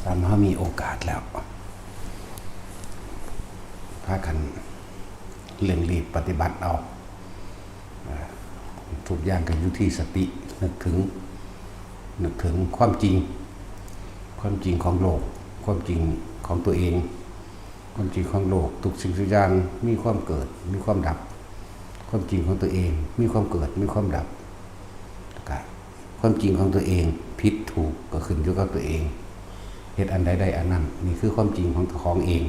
ตามเขามีโอกาสแล้วพากันเร่งรีบปฏิบัติเอาทุกอย่างกันอยู่ที่สตินึกถึงความจริงของโลกความจริงของตัวเองความจริงของโลกทุกสิ่งทุกอย่างมีความเกิดมีความดับความจริงของตัวเองมีความเกิดมีความดับความจริงของตัวเองผิดถูกก็ขึ้นอยู่กับตัวเองเหตุอันใดอันนั้นนี่คือความจริงของเอง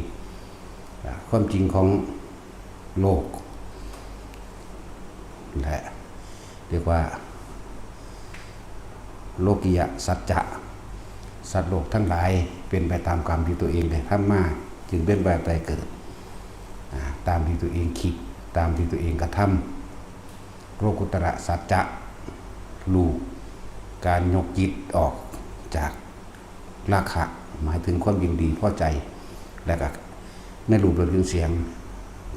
ความจริงของโลกและเรียกว่าโลกิยสัจจะสัตว์โลกทั้งหลายเป็นไปตามกรรมที่ตัวเองได้ทำมาจึงเป็นแบบใดเกิดตามที่ตัวเองคิดตามที่ตัวเองกระทำโลกุตระสัจจะรู้การยกจิตออกจากราคะหมายถึงความยินดีพอใจและก็ในรูปรสกลิ่นเสียง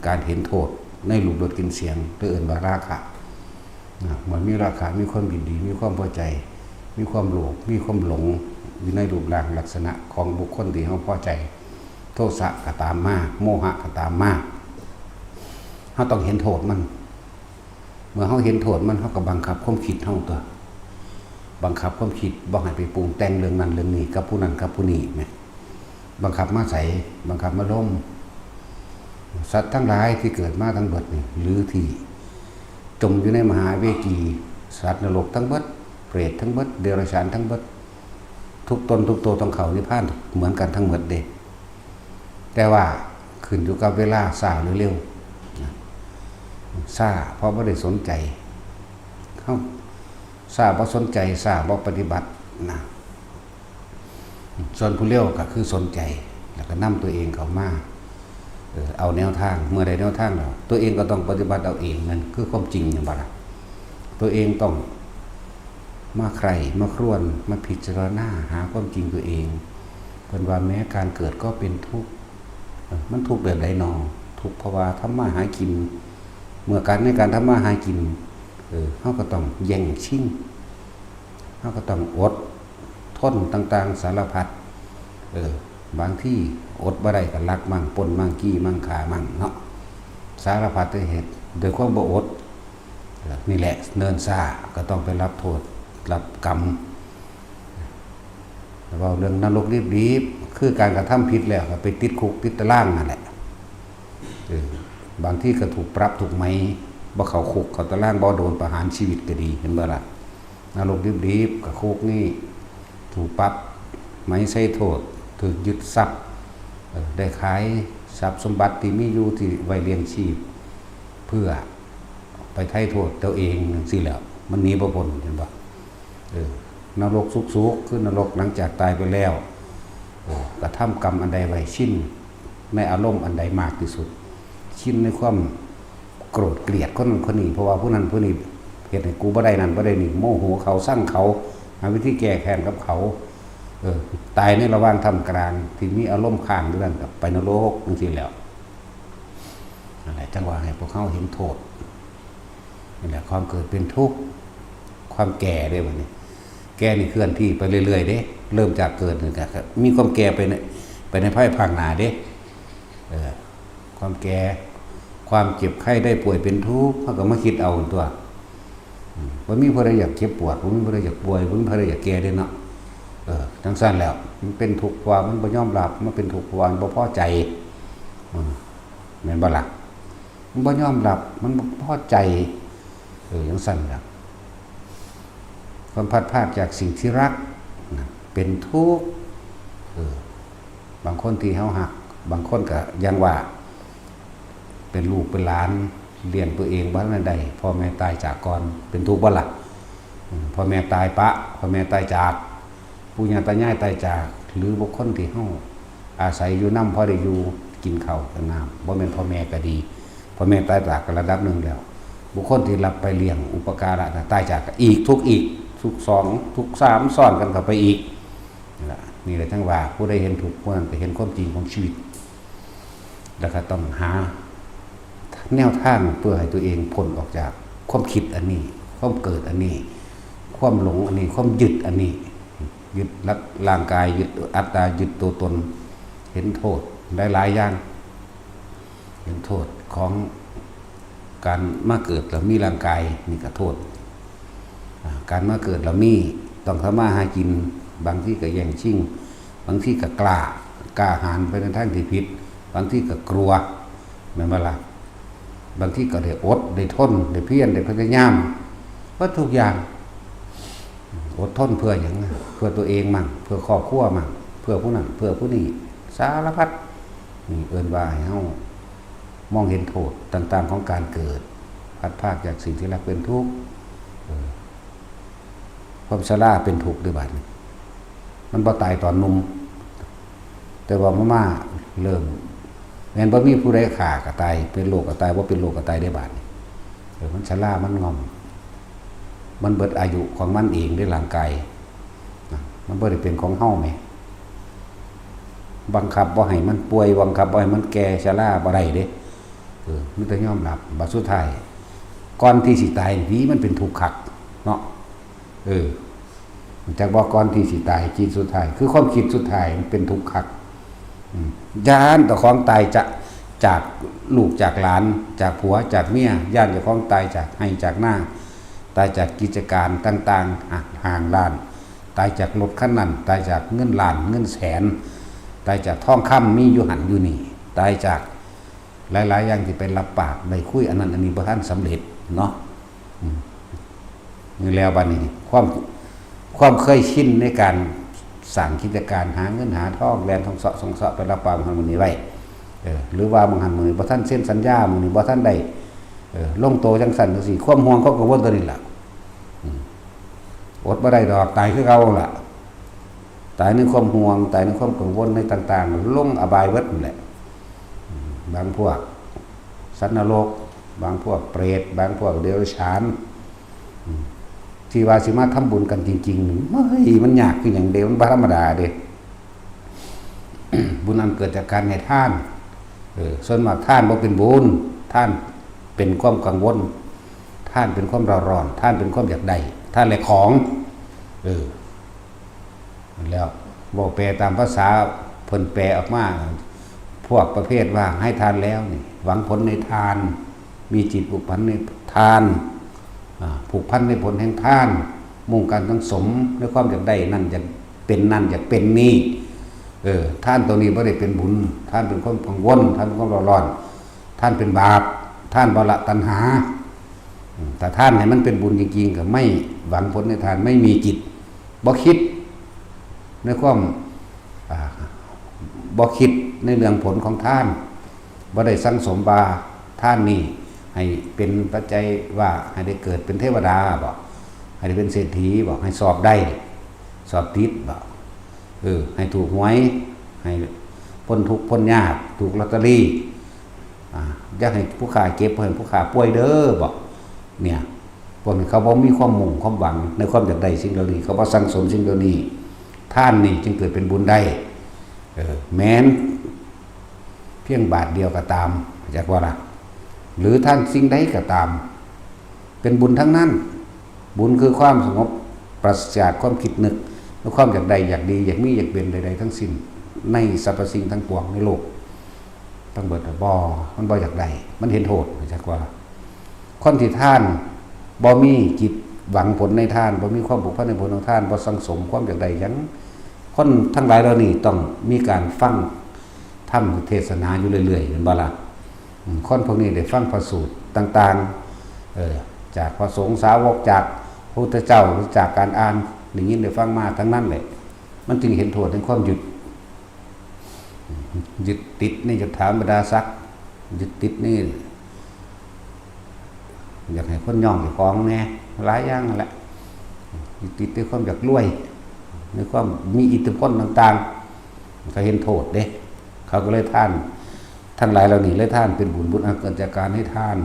การเห็นโทษในรูปรสกลิ่นเสียงเพื่อเอื่นว่าราคะเหมือนมีราคะมีความยินดีมีความพอใจมีความโลภมีความหลงอยู่ในรูปร่างลักษณะของบุคคลที่เขาพอใจโทสะก็ตามมาโมหะก็ตามมาเขาต้องเห็นโทษมันเมื่อเขาเห็นโทษมันเขาก็บังคับความคิดเขาตัวบังคับความคิดบอกให้ไปปรุงแต่งเรื่องนั้นเรื่องนี้กับผู้นั้นกับผู้นี้ไหมบังคับมาใส่บังคับมาล้มสัตว์ทั้งหลายที่เกิดมาทั้งหมดนี่หรือที่จมอยู่ในมหาเวจีสัตว์นรกทั้งหมดเปรตทั้งหมดเดรัจฉานทั้งหมดทุกตนทุกตัวต้องเข้านิพพานเหมือนกันทั้งหมดเด็แต่ว่าขึ้นอยู่กับเวลาช้าหรือเร็วช้าเพราะไม่ได้สนใจเขาช้าเพราะสนใจช้าเพราะปฏิบัตินะส่วนผู้เร็วก็คือสนใจแล้วก็นำตัวเองเข้ามาเอาแนวทางเมื่อใดแนวทางแล้วตัวเองก็ต้องปฏิบัติเอาเองนั่นคือความจริงอย่างไรตัวเองต้องมาใครมาครวนมาพิจารณาหาความจริงตัวเองเป็นว่าแม้การเกิดก็เป็นทุกข์มันทุกข์แบบใดหนอทุกข์เพราะว่าทำมาหากินเมื่อการในการทำมาหากินเขาก็ต้องแย่งชิงเขาก็ต้องอดทนต่างๆสารพัดบางที่อดบ่ได้ก็ลักมั่งปนมั่งกี้มั่งขามั่งเนาะสารพัดเหตุโดยความบ่อดนี่แหละเนินซ่าก็ต้องไปรับโทษรับกรรมแล้วเรื่องนรกรีบๆคือการกระทำผิดแล้วก็ไปติดคุกติดตารางนั่นแหละบางที่ก็ถูกปรับถูกไหมบ่เข้าคุกเข้าตารางบ่โดนประหารชีวิตก็ดีเห็นบ่ล่ะนรกรีบๆกับคุกนี่ถูกปรับไหมใช้โทษถูกยึดทรัพย์ได้ขายทรัพย์สมบัติที่มีอยู่ที่ไว้เลี้ยงชีพเพื่อไปไถ่โทษตัวเองสิแล้วมันหนีบ่พ้นเห็นบ่นรกสุกๆคือนรกหลังจากตายไปแล้วกระทำกรรมอันใดไว้ชินในอารมณ์อันใดมากที่สุดชินในความโกรธเกลียดคนนั้นคนนี้เพราะว่าผู้นั้นผู้นี้เหตุให้กูบ่ได้นั่นบ่ได้นี่โมโหเขาสั่งเขาหาวิธีแก้แค้นกับเขาตายในระหว่างทำกลางที่มีอารมณ์ข้างด้วยกันกับไปนรกจริงๆแล้วอะไรจังหวะให้พวกเขาเห็นโทษนี่แหละความเกิดเป็นทุกข์ความแก่ได้แบบนี้แก่นี่เคลื่อนที่ไปเรื่อยๆเด้เริ่มจากเกิดนี่ครับมีความแก่ไปในภายภาคหน้าเด้ความแก่ความเจ็บไข้ได้ป่วยเป็นทุกข์เขาก็มาคิดเอาตัวว่ามีผู้ใดอยากเจ็บปวดว่ามีผู้ใดอยากป่วยว่ามีผู้ใดอยากแก่ได้เนาะทั้งสั้นแล้วมันเป็นทุกข์ว่ามันบ่ยอมรับมันเป็นทุกข์ว่ามันบ่พอใจแม่นบ่ล่ะมันบ่ยอมรับมันบ่พอใจทั้งสั้นแล้วความพัดพลาดจากสิ่งที่รักเป็นทุกข์บางคนที่เฮาหักบางคนก็ยังว่าเป็นลูกเป็นหลานเลี้ยงตัวเองบ้านนั้นใดพ่อแม่ตายจากก่อนเป็นทุกข์บ่ล่ะพ่อแม่ตายปะพ่อแม่ตายจากปู่ย่าตายายตายจากหรือบุคคลที่เฮาอาศัยอยู่นำพอได้อยู่กินข้าวกินน้ำบ่แม่นพ่อแม่ก็ดีพ่อแม่ตายจากระดับนึงแล้วบุคคลที่รับไปเลี้ยงอุปการะตายจากอีกทุกสองทุกสามซ้อนกันเข้าไปอีกนี่แหละทั้งว่าผู้ใดเห็นถูกผู้นั้นไปเห็นความจริงของชีวิตแล้วก็ต้องหาแนวทางเพื่อให้ตัวเองพ้นออกจากความคิดอันนี้ความเกิดอันนี้ความหลงอันนี้ความยึดอันนี้ ยึดร่างกายยึดอัตตายึดตัวตนเห็นโทษหลายอย่างเห็นโทษของการมาเกิดแล้วมีร่างกายนี่ก็โทษการมาเกิดแล้วมีต้องทำมาหากินบางที่ก็แย่งชิงบางที่ก็กล้าหาญไปในทางที่ผิดบางที่ก็กลัวแม่นบ่ล่ะบางที่ก็ได้อดได้ทนได้เพียรได้พยายามว่าทุกอย่างอดทนเพื่ออย่างนั้นเพื่อตัวเองมั่งเพื่อครอบครัวมั่งเพื่อผู้นั้นเพื่อผู้นี้สารพัดนี่เอิ้นว่าให้เฮามองเห็นโทษต่างๆของการเกิดพัดพรากจากสิ่งที่รักเป็นทุกข์ความชราเป็นทุกข์ด้วยบัดนี้มันบ่ตายตอนหนุ่มแต่ว่ามาเริ่มแม้นบ่มีผู้ใดฆ่าก็ตายเป็นโรคก็ตายบ่เป็นโรคก็ตายได้บัดนี้มันชรามันงอมมันเบิดอายุของมันเองด้วยร่างกายมันบ่ได้เป็นของเฮาแหมบังคับบ่ให้มันป่วยบังคับบ่ให้มันแก่ชราบ่ได้เด้มันต้องยอมรับบัดสุดท้ายก่อนที่สิตายผีมันเป็นทุกข์คักเนาะจากบอกก่อนที่สิตายจิตสุดท้ายคือความคิดสุดท้ายมันเป็นทุกข์คักย่านต่อของตายจากลูกจากหลานจากผัวจากเมียย่านเจ้าของตายจากให้จากหน้าตายจากกิจการต่างๆห่างล้านตายจากรถคันนั้นตายจากเงินล้านเงินแสนตายจากทองคำมีอยู่หันอยู่นี่ตายจากหลายๆอย่างที่เป็นรับปากได้คุยอันนั้นอันนี้บ่ทันสำเร็จเนาะนี่แล้วบัดนี้ความเคยชินในการสั่งกิจการหาเงินหาทองแลนทองเสาะสงเสาะไปรับปากมันมื้อนี้ไว้หรือว่าบางหันมื้อบ่ทันเซ็นสัญญามื้อนี้บ่ทันได้ลงโตจังซั่นจังซี่ความห่วงเขาก็วนตัวนี้ล่ะอดบ่ได้ดอกตายคือเก่าล่ะตายในความห่วงตายในความกังวลในต่างๆลงอบายเบิดนั่นแหละบางพวกสัตว์นรกบางพวกเปรตบางพวกเดรัจฉานที่ว่าสิมาทำบุญกันจริงๆเฮ้ยมันยากคืออย่างเดียวมันบ่ธรรมดาเด้ บุญอันเกิดจากการให้ทานส่วนมากทานบ่เป็นบุญทานเป็นความกังวลทานเป็นความร้อนทานเป็นความอยากได้ทานแลกของแล้วบ่แปลตามภาษาเพิ่นแปลออกมาพวกประเภทว่าให้ทานแล้วนี่หวังผลในทานมีจิตผูกพันในทานผูกพันในผลแห่งทานมุ่งการทั้งสมในความอยากได้นั่นอยากเป็นนั่นอยากเป็นนี่ท่านตัวนี้บ่ได้เป็นบุญท่านเป็นความกังวลท่านเป็นความร้อนท่านเป็นบาปท่านบ่ละตัณหาแต่ท่านให้มันเป็นบุญจริงๆก็ไม่หวังผลในทานไม่มีจิตบ่คิดในความบ่คิดในเรื่องผลของท่านบ่ได้สั่งสมบาท่านนี่ให้เป็นปัจจัยว่าให้ได้เกิดเป็นเทวดาบ่ให้ได้เป็นเศรษฐีบ่ให้สอบได้สอบติดบ่ให้ถูกหวยให้พ้นทุกข์พ้นยากถูกลอตเตอรี่อยากให้ผู้ขาเก็บเพิ่นผู้ขาป่วยเด้อบ่เนี่ยพวกนี้เขาบ่มีความมุ่งความหวังในความอยากได้สิ่งเหล่านี้เขาบ่สั่งสมสิ่งเหล่านี้ท่านนี่จึงเกิดเป็นบุญได้แม้นเพียงบาทเดียวก็ตามจากว่าล่ะหรือท่านสิ่งใดก็ตามเป็นบุญทั้งนั้นบุญคือความสงบปราศจากความคิดนึกและความอยากใดอยากดีอยากมีอยากเป็นใดๆทั้งสิ้นในสรรพสิ่งทั้งปวงในโลกทั้งเบิดบ่มันบ่อยากได้มันเห็นโทษจากว่าคนที่ท่านบ่มีจิตหวังผลในทานบ่มีความผูกพันในผลของทานบ่สังสมความอยากใดหยังคนทั้งหลายเหล่านี้ต้องมีการฟังธรรมเทศนาอยู่เรื่อยๆเป็นบ่ล่ะคนพวกนี้ได้ฟังพระสูตรต่างๆจากพระสงฆ์สาวกจากพระพุทธเจ้าหรือจากการอ่านได้ยินได้ฟังมาทั้งนั้นแหละมันจึงเห็นโทษในความยึดติดนี่จะถามบรรดาศักดิ์ยึดติดนี่อยากให้คนย่องให้ของแน่หลายอย่างนั่นแหละยึดติดด้วยความอยากรวยในความมีอิทธิพลต่างๆเขาเห็นโทษเด้เขาก็เลยท่านทั้งหลายเหล่านี้เลยท่านเป็นบุญอันเกิดจากการให้ท่าน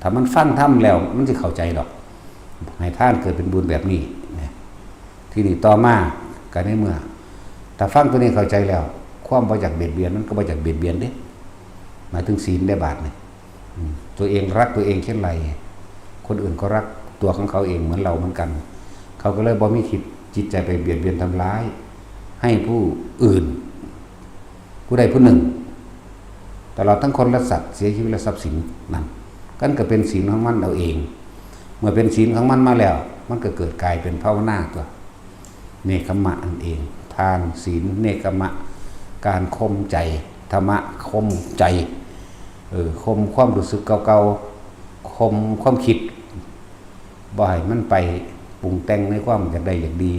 ถ้ามันฟังทำแล้วมันจะเข้าใจดอกให้ท่านเกิดเป็นบุญแบบนี้ที่นี่ต่อมากันในเมื่อถ้าฟังตัวนี้เข้าใจแล้วความบ่อยากเบียดเบียนมันก็บ่อยากเบียดเบียนเด้หมายถึงศีลได้บาทนี่ตัวเองรักตัวเองเช่นไรคนอื่นก็รักตัวของเขาเองเหมือนเราเหมือนกันเขาก็เลยบ่มีคิด จิตใจไปเบียดเบียนทำร้ายให้ผู้อื่นผู้ใดผู้หนึ่งตลอดทั้งคนและสัตว์เสียชีวิตและทรัพย์สินนั่นกันก็เป็นศีลของมันเอาเองเมื่อเป็นศีลของมันมาแล้วมันก็เกิดกลายเป็นภาวนาตัวเนกขมะนั่นเองทานศีลเนกขมะการข่มใจธรรมะข่มใจข่มความรู้สึกเก่าๆข่มความคิดบ่ให้มันไปปรุงแต่งในความอยากได้อยากดี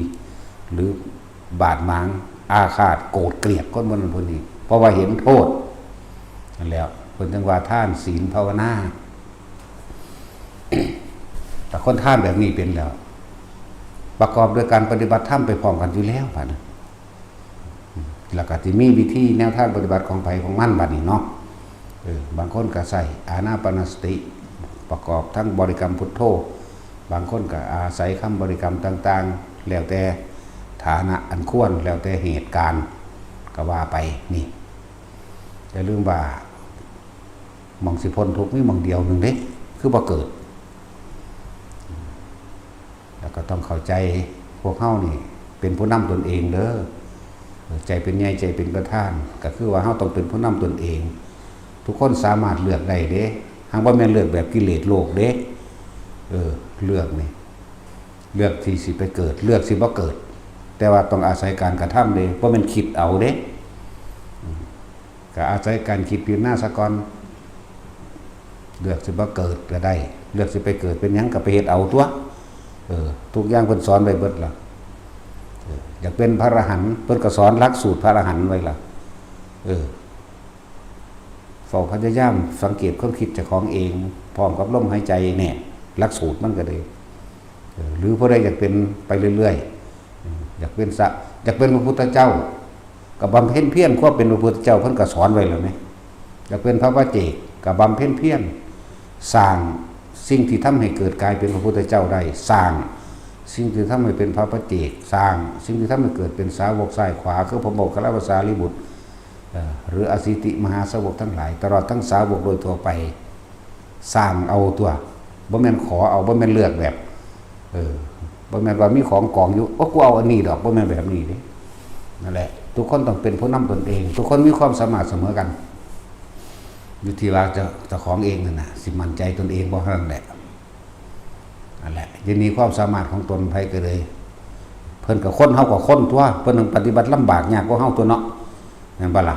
หรือบาดหมางอาฆาตโกรธเกลียดคนบนคนนี้เพราะว่าเห็นโทษนั่นแล้วคนจังว่าท่านศีลภาวนา แต่คนท่านแบบนี้เป็นแล้วประกอบด้วยการปฏิบัติธรรมไปพร้อมกันอยู่แล้วบัดนี้แล้วก็ที่มีวิธีแนวทางปฏิบัติของไผของมันบัดนี้เนาะบางคนก็ใส่อานาปานสติประกอบทั้งบริกรรมพุทโธบางคนก็อาศัยคำบริกรรมต่างๆแล้วแต่ฐานะอันควรแล้วแต่เหตุการณ์ก็ว่าไปนี่อย่าลืมว่ามองสิพ้นทุกข์มีมองเดียวหนึ่งเด้คือบ่เกิดแล้วก็ต้องเข้าใจพวกเฮานี่เป็นผู้นำตนเองเด้อใจเป็นใหญ่ใจเป็นประธานก็คือว่าเฮาต้องเป็นผู้นำตนเองทุกคนสามารถเลือกได้เด้หากว่าแม่นเลือกแบบกิเลสโลกเด้เลือกนี่เลือกที่สิไปเกิดเลือกสิบ่เกิดแต่ว่าต้องอาศัยการกระทำเด้บ่แม่นคิดเอาเด้ก็อาศัยการคิดอยู่หน้าซะก่อนเลือกสิบ่เกิดก็ได้เลือกสิไปเกิดเป็นหยังก็ไปเฮ็ดเอาตัวทุกอย่างเพิ่นสอนไว้เบิดล่ะอยากเป็นพระอรหันต์เพิ่นก็สอนหลักสูตรพระอรหันต์ไว้ล่ะเฝ้าพยายามสังเกตความคิดเจ้าของเองพร้อมกับลมหายใจเนี่ยหลักสูตรมันก็เลยหรือผู้ใดอยากเป็นไปเรื่อยๆอยากเป็นพระพุทธเจ้ากับบำเพ็ญเพียรควบเป็นพระพุทธเจ้าเพิ่นก็สอนไว้แล้วมั้ยอยากเป็นพระปัจเจกกับบำเพ็ญเพียรสร้างสิ่งที่ทำให้เกิดกลายเป็นพระพุทธเจ้าได้สร้างสิ่งที่ทำให้เป็นพระปัจเจกสร้างสิ่งที่ทำให้เกิดเป็นสาวกซ้ายขวาคือพระโมคคัลลาภาษาลิบุตรหรืออสิติมหาสาวกทั้งหลายตลอดทั้งสาวกโดยทั่วไปสร้างเอาตัวบ่แม่นขอเอาบ่แม่นเลือกแบบบ่แม่นว่ามีของกองอยู่โอ้กูเอาอันนี้ดอกบ่แม่นแบบนี้เด้นั่นแหละทุกคนต้องเป็นผู้นำตนเองทุกคนมีความสามารถเสมอกันอยู่ที่ว่าจะของเองนั่นน่ะสิมั่นใจตนเองบ่เท่านั้นแหละนั่นแหละยินดีความสามารถของตนไผก็เลยเพิ่นกับคนเฮากับคนตัวเพิ่นปฏิบัติลำบากยากกว่าเฮาตัวเนาะแม่นบ่ล่ะ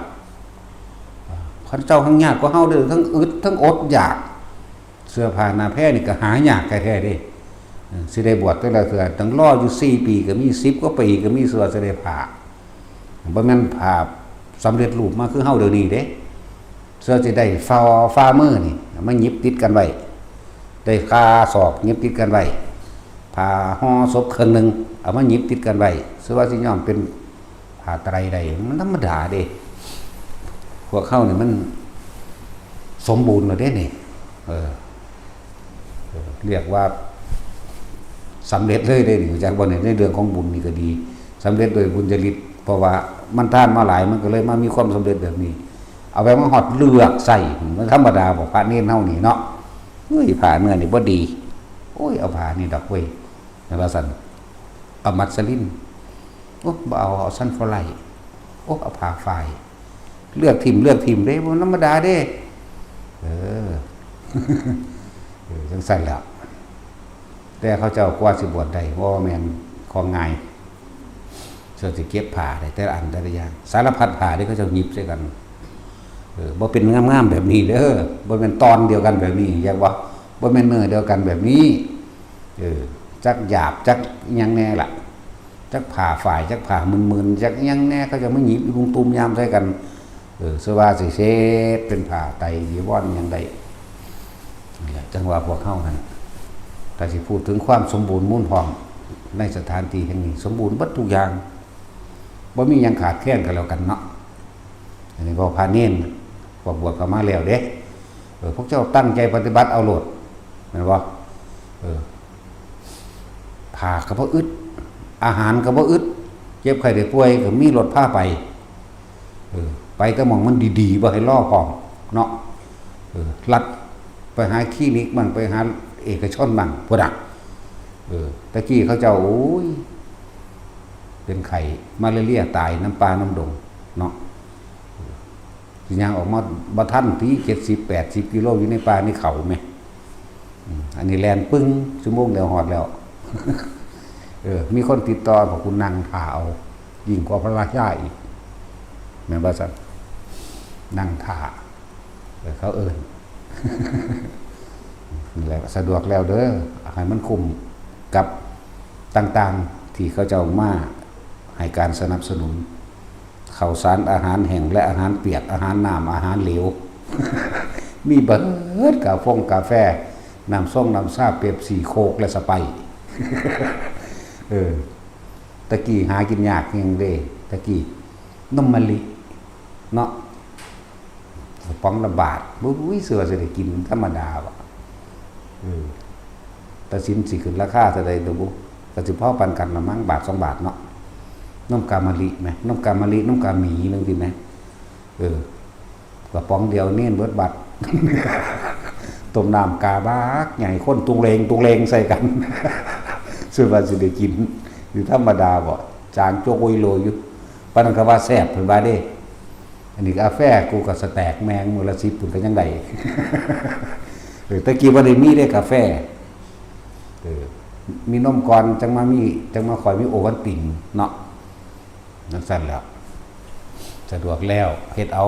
พระเจ้าทั้งยากกว่าเฮาเด้อทั้งอึดทั้งอดอยากเสื้อผ้าหน้าแพร่นี่ก็หายากแท้ๆเด้สิได้บวชแต่ละเทื่อต้องรออยู่4ปีก็มี10กว่าปีก็มีเสื้อสิได้ผ้าบ่แม่นผ้าสำเร็จรูปมาคือเฮาเดี๋ยวนี้เด้เสื้อสิได้ฝ่ามือนี่มันหยิบติดกันไว้ได้คาศอกหยิบติดกันไว้ผ้าห่อศพครึ่งนึงเอามาหยิบติดกันไว้ซึ่งว่าสิยอมเป็นผ้าไตรได้มันธรรมดาเด้พวกเขานี่มันสมบูรณ์แล้วเด้นี่เรียกว่าสำเร็จเลยเด้นี่จากบ่ในเรื่องของบุญนี่ก็ดีสำเร็จโดยบุญจริตเพราะว่ามันทานมาหลายมันก็เลยมามีความสำเร็จแบบนี้เอาไปมาหอดเลือกใส่มันธรรมดาบอกพระเน้นเฮานี่เนาะเฮ้ยผ้าเนื้อนี่บ่ดีโอ้ยเอาผ้านี่ดอกเว้ยนั่นว่าซั่นเอามัสลินโอ้บ่เอาซันฟอร์ไลท์โอ้เอาผ้าฝ้ายเลือกทิ่มเด้บ่ธรรมดาเด้จังซั่นแหละแต่เขาเจ้ากว่าสิบวชได้บ่แม่นของง่ายส่วนสิเก็บผ้าได้แต่ละอันแต่ละอย่างสารพัดผ้าที่เขาเจ้าหยิบใส่กันบ่เป็นงามๆแบบนี้เด้อบ่เป็นตอนเดียวกันแบบนี้อยากว่าบ่แม่นเนื้อเดียวกันแบบนี้จักหยาบจักหยังแน่ล่ะจักผ้าฝ่ายจักผ้ามึนๆจักหยังแน่เขาจะมาหยิบลุงตุมยามใส่กันสว่าสิเฮ็ดเป็นผ้าไตรจีวรหยังได้นี่แหละจังว่าพวกเฮานั้นถ้าสิพูดถึงความสมบูรณ์มูลพร้อมในสถานที่แห่งนี้สมบูรณ์เบิดทุกอย่างบ่มีหยังขาดแคลนกันแล้วกันเนาะอันนี้ก็พาเน้นพวกบวชเข้ามาแล้วเด้พวกเจ้าตั้งใจปฏิบัติเอาโลดแม่นบ่ผ้าก็บ่อึดอาหารก็บ่อึดเจ็บไข้ได้ป่วยก็มีรถพาไปไปแต่หม่องมันดีๆบ่ให้รอพร้อมเนาะลัดไปหาคลินิกบ้างไปหาเอกชนบ้างพุ่นน่ะตะกี้เขาเจ้าโอ้ย เป็นไข่มาเรียตายน้ำปลาน้ำดงเนาะสิย่างออกมาบ่ทันที่70-80กิโลอยู่ในป่านี่เขาไหมอันนี้แลนปึ้งชั่วโมงเดียวหอดแล้ว มีคนติดต่อบอกคุณนั่งท่าเอายิ่งกว่าพระราชาอีกแม่นบ่ซั่นนั่งท่าเขานี่แหละสะดวกแล้วเด้อให้มันคุ้มกับต่างๆที่เขาเจ้ามาให้การสนับสนุนข้าวสารอาหารแห้งและอาหารเปียกอาหารน้ำอาหารเหลว มีเบิดกาแฟน้ำส้มน้ำซาเป๊ปซี่โค้กและสไปร์ ตะกี้หากินยากยังเด้ตะกี้นมมะลิเนาะป๋องละบาทบุ้ยเสือจะได้กินธรรมดาบ่แต่สินสิขึ้นราคาเท่าใดเด้อบุก็สิพอปันกันละมั้งบาท2 บาทเนาะนมกามะลิไหมนมกามะลินมกาหมีนึงดิไหมกระป๋องเดียวเน้นเบิดบัตร ต้มน้ำกาบากใหญ่ข้นตุงเลงใส่กัน ซึ่งว่าสิได้กินอยู่ธรรมดาบ่จางโจกโอยโลอยู่ปานนั้นก็ว่าแซ่บเพิ่นว่าเด้อันนี้กาแฟกูก็สแตกแมงมื้อละ10พุ่นก็ยังได้ ตะกี้บ่ได้มีได้กาแฟมีนมก่อนจังมาคอยมีโอวัลตินเนาะนั่นสั่นแล้วสะดวกแล้วเฮ็ดเอา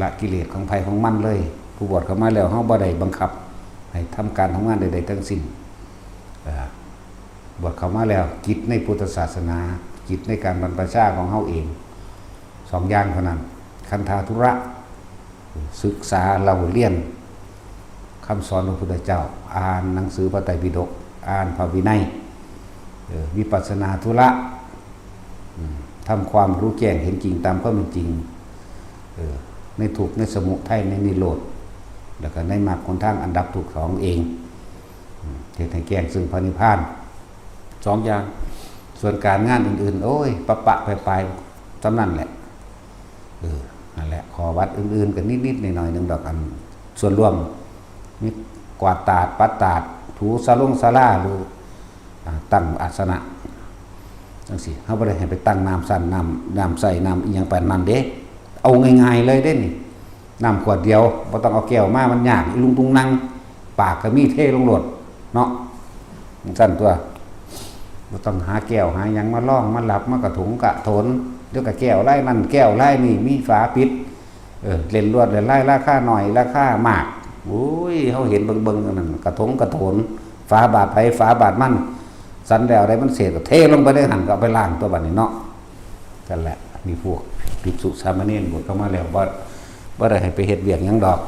ละกิเลสของภัยของมันเลยผู้บวชเข้ามาแล้วเฮาบ่ได้บังคับให้ทำการทำงานใดๆทั้งสิ้นบวชเข้ามาแล้วจิตในพุทธศาสนาจิตในการบรรพชาของเฮาเอง2 อย่างเท่านั้นคันธาธุระศึกษาเราเรียนคำสอนของพระพุทธเจ้าอ่านหนังสือพระไตรปิฎกอ่านพระวินัยวิปัสสนาธุระทำความรู้แจ้งเห็นจริงตามความเป็นจริงในทุกข์ในสมุทัยในนิโรธแล้วก็ในมรรคหนทางอันดับทุกข์2เองเฮ็ดให้แจ้งซึ่งพระนิพพาน2 อย่างส่วนการงานอื่นๆโอ้ยปะไปๆจำนั่นแหละนั่นแหละขอวัดอื่นๆกันนิดๆหน่อยๆนึงดอกอันส่วนรวมมีกวาดตาดปัดตาดถูศาลาหรือตั้งอาสนะจังซี่เฮาบ่ได้ให้ไปตั้งน้ำสั่นน้ำใส่น้ำอีหยังปานนั้นเด้เอาง่ายๆเลยเด้นี่น้ำขวดเดียวบ่ต้องเอาแก้วมามันยากลุงตุงนั่งปากก็มีเทลงโลดเนาะสั่นตัวบ่ต้องหาแก้วหาหยังมาล่องมาหลับมากระถุงกะโถนเดี๋ยวก็แก้วไล่นั่นแก้วไล่นี่มีฝาปิดเล่นลวดเล่นไล่ราคาหน่อยราคามากโอ้ยเฮาเห็นเบิ่งๆนั่นกระถงกระโถนฝาบาดไผฝาบาดมันสันแล้วได้มันเศษก็เทลงไปได้หั่นก็เอาไปล้างตัวบัดนี้เนาะนั่นแหละมีพวกภิกษุสามเณรบวชเข้ามาแล้วบ่ได้ให้ไปเฮ็ดเวียกหยังดอก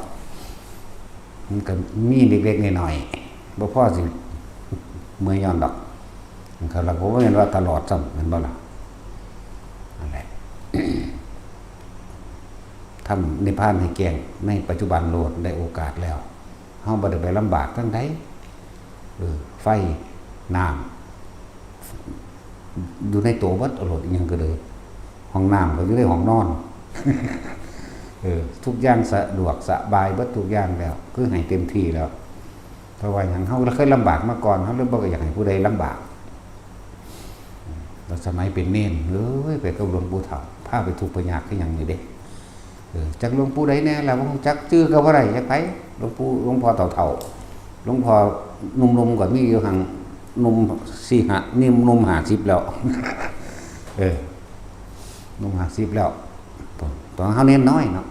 มันก็มีเล็กๆน้อยๆบ่พอสิเมื่อยย้อนดอกเขาละผมว่าเห็นว่าตลอดซ้ำเห็นบ่ล่ะนั่นแหละ ทำนิพพานให้แจ้งในปัจจุบันโลดได้โอกาสแล้วเฮาบ่ได้ไปลำบากทั้งใดไฟน้ำอยู่ในตัวเบิดอรดอีหยังก็เลยห้องน้ำก็อยู่ในห้องนอน ทุกอย่างสะดวกสบายเบิดทุกอย่างแล้วคือให้เต็มที่แล้วเพราะว่าอย่างเฮาเคยลำบากมาก่อนเฮาเลยบ่อยากให้ผู้ใดลำบากแล้วสมัยเป็นเณรไปกับหลวงปู่เฒ่าพาไปทุกข์ไปยากคือหยังนี่เด้จักหลวงปู่ใดแน่ล่ะบ่จักชื่อก็บ่ได้จักไผหลวงพ่อเฒ่าหลวงพ่อหนุ่มๆก็มีอยู่หั่งหนุ่ม4-5นี่หนุ่ม50แล้ว หนุ่ม50แล้วตอนเฮาเน้นน้อยเนาะ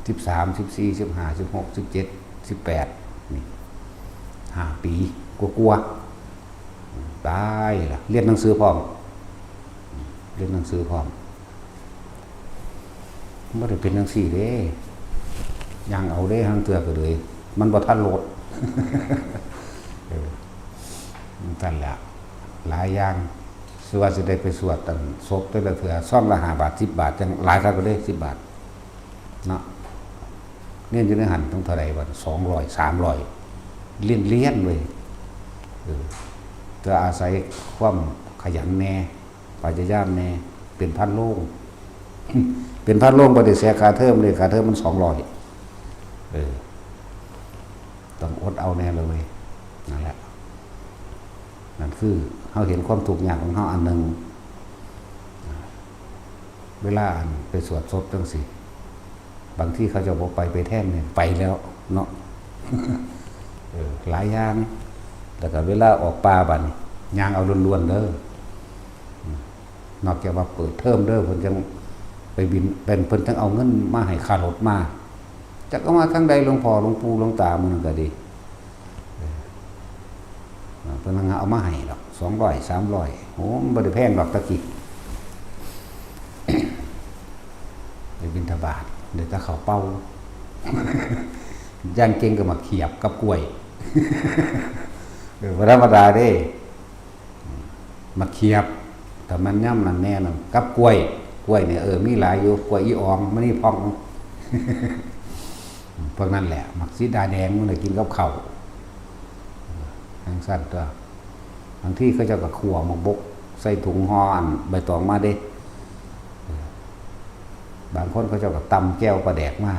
13 14 15 16 17 18นี่5 ปีกลัวตายล่ะเรียนหนังสือพร้อมบ่ได้เป็นจังซี่เด้ยังเอาเด้ทางเตือก็เลยมันบ่ทันโหลด นั่นแหละหลายอย่างสิว่าสิได้ไปสวดตั้งศพแต่ละเทื่อซ่อมละ5 บาท10 บาทจังหลายครั้งก็ได้10 บาทเนาะเนี่ยอยู่ในหันต้องเท่าใดบ่200 300เรียนเว้ยจะอาศัยความขยันแน่พยายามแน่เป็นพันโลง เป็นพันโลงบ่ได้เสียค่าเทอมเลยค่าเทอมมัน200ต้องอดเอาแน่เลยนั่นแหละ คือเฮาเห็นความทุกข์ยากของเฮาอันหนึ่งเวลาไปสวดศพจังซี่บางที่เขาจะบอกไปแท่นเนี่ยไปแล้วเนาะ หลายอย่างแต่ก็เวลาออกป่าบัดนี้ย่างเอาล้วนๆเด้อนอกจากว่าเปิดเทอมเด้อเพิ่นจังไปบินเป็นเพิ่นจังเอาเงินมาให้ค่ารถมาจักเอามาทั้งใดหลวงพ่อหลวงปู่หลวงตามื้อนั้นก็ดีเพิ่นเอามาให้ดอก200 300โหมันบ่ได้แพงดอกตะกี้ ไปบิณฑบาตเดี๋ยวถ้าเขาเป้า ย่างเก่งก็มาเขียบกับกล้วย ธรรมดาเด้มาเขียบแต่มันย่ำนั่นแน่นอนกับกล้วยเนี่ยมีหลายอยู่กล้วยอีออมมันนี่พอง พวกนั้นแหละมักสีดาแดงมันเลยกินกับเข่าทั้งสั้นตัวบางที่เขาจะกับขั่วหมกบกใส่ถุงห่อใบตองมาเด้บางคนเขาจะกับตำแก้วปลาแดกมา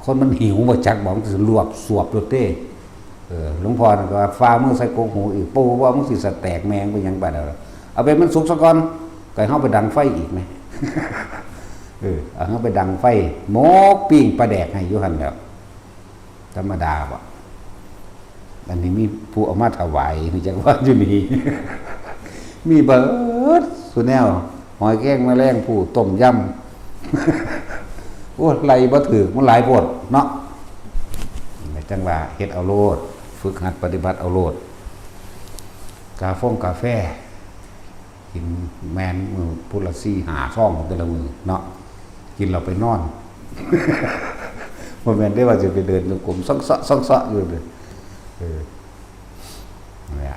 คนมันหิวบ่จักบอกมันจะลวกสวบรถเต้หลวงพ่อก็ฟ้ามือใส่กงหูอีกปูว่ามันสิสแตกแมงไปยังไปแล้วเอาไปมันสุกซะก่อนไก่เฮาไปดังไฟอีกไหม เอาเฮาไปดังไฟหมกปิ้งปลาแดกให้อยู่หั่นแล้วธรรมดาบ่อันนี้มีผู้เอามาถวายนี่จักว่าอยู่นี่ มีเบิดสุแนวหอยแกงแมลงผู้ต้มยำ โอ้ไหลบ่ถือมันหลายโพดเนาะจังว่าเฮ็ดเอาโลดฝึกหัดปฏิบัติเอาโลดกาแฟกินแมนมือพุละ4 5 ซ่องแต่ละมือเนาะกินเราไปนอน บ่แม่นได้ว่าจะไปเดินจงกรมซ่องๆอยู่เลยเนี่ย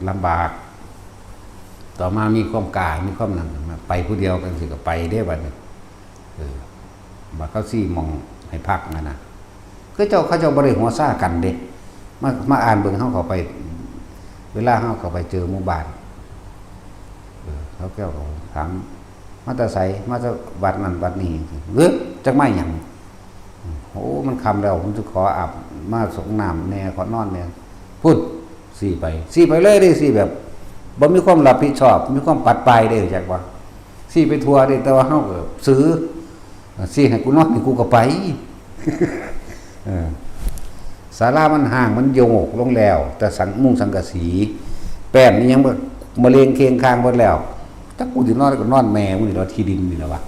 ลำบากต่อมามีความกล้ามีความนั่นไปผู้เดียวกันสิก็ไปได้บัดนี้บัดเขาซี่มองให้พักนั่นน่ะคือเขาเจ้าบ่ได้หัวซ่ากันเด้มาอ่านเบิ่งเฮาเข้าไปเวลาเฮาเข้าไปเจอหมู่บ้านเขาแก้วถามมาแต่ไสมาจากวัดนั้นวัดนี้จักมาหยังโอ้มันค่ำแล้วผมจะขออาบมาสงน้ำแน่ขอนอนแน่พูดสี่ไปเลยได้สี่แบบบ่มีความรับผิดชอบมีความปัดปลายได้จักว่าสี่ไปทัวร์ได้แต่ว่าเฮาก็ซื้อสี่ให้กูนอนให้กูก็ไป ศาลามันห่างมันโยกลงแล้วแต่สังกะสีแป้นนี่ยังมะเร็งเคียงข้างหมดแล้วถ้ากูสินอนก็นอนแม่มึงนี่ที่ดินนี่ล่ะวะ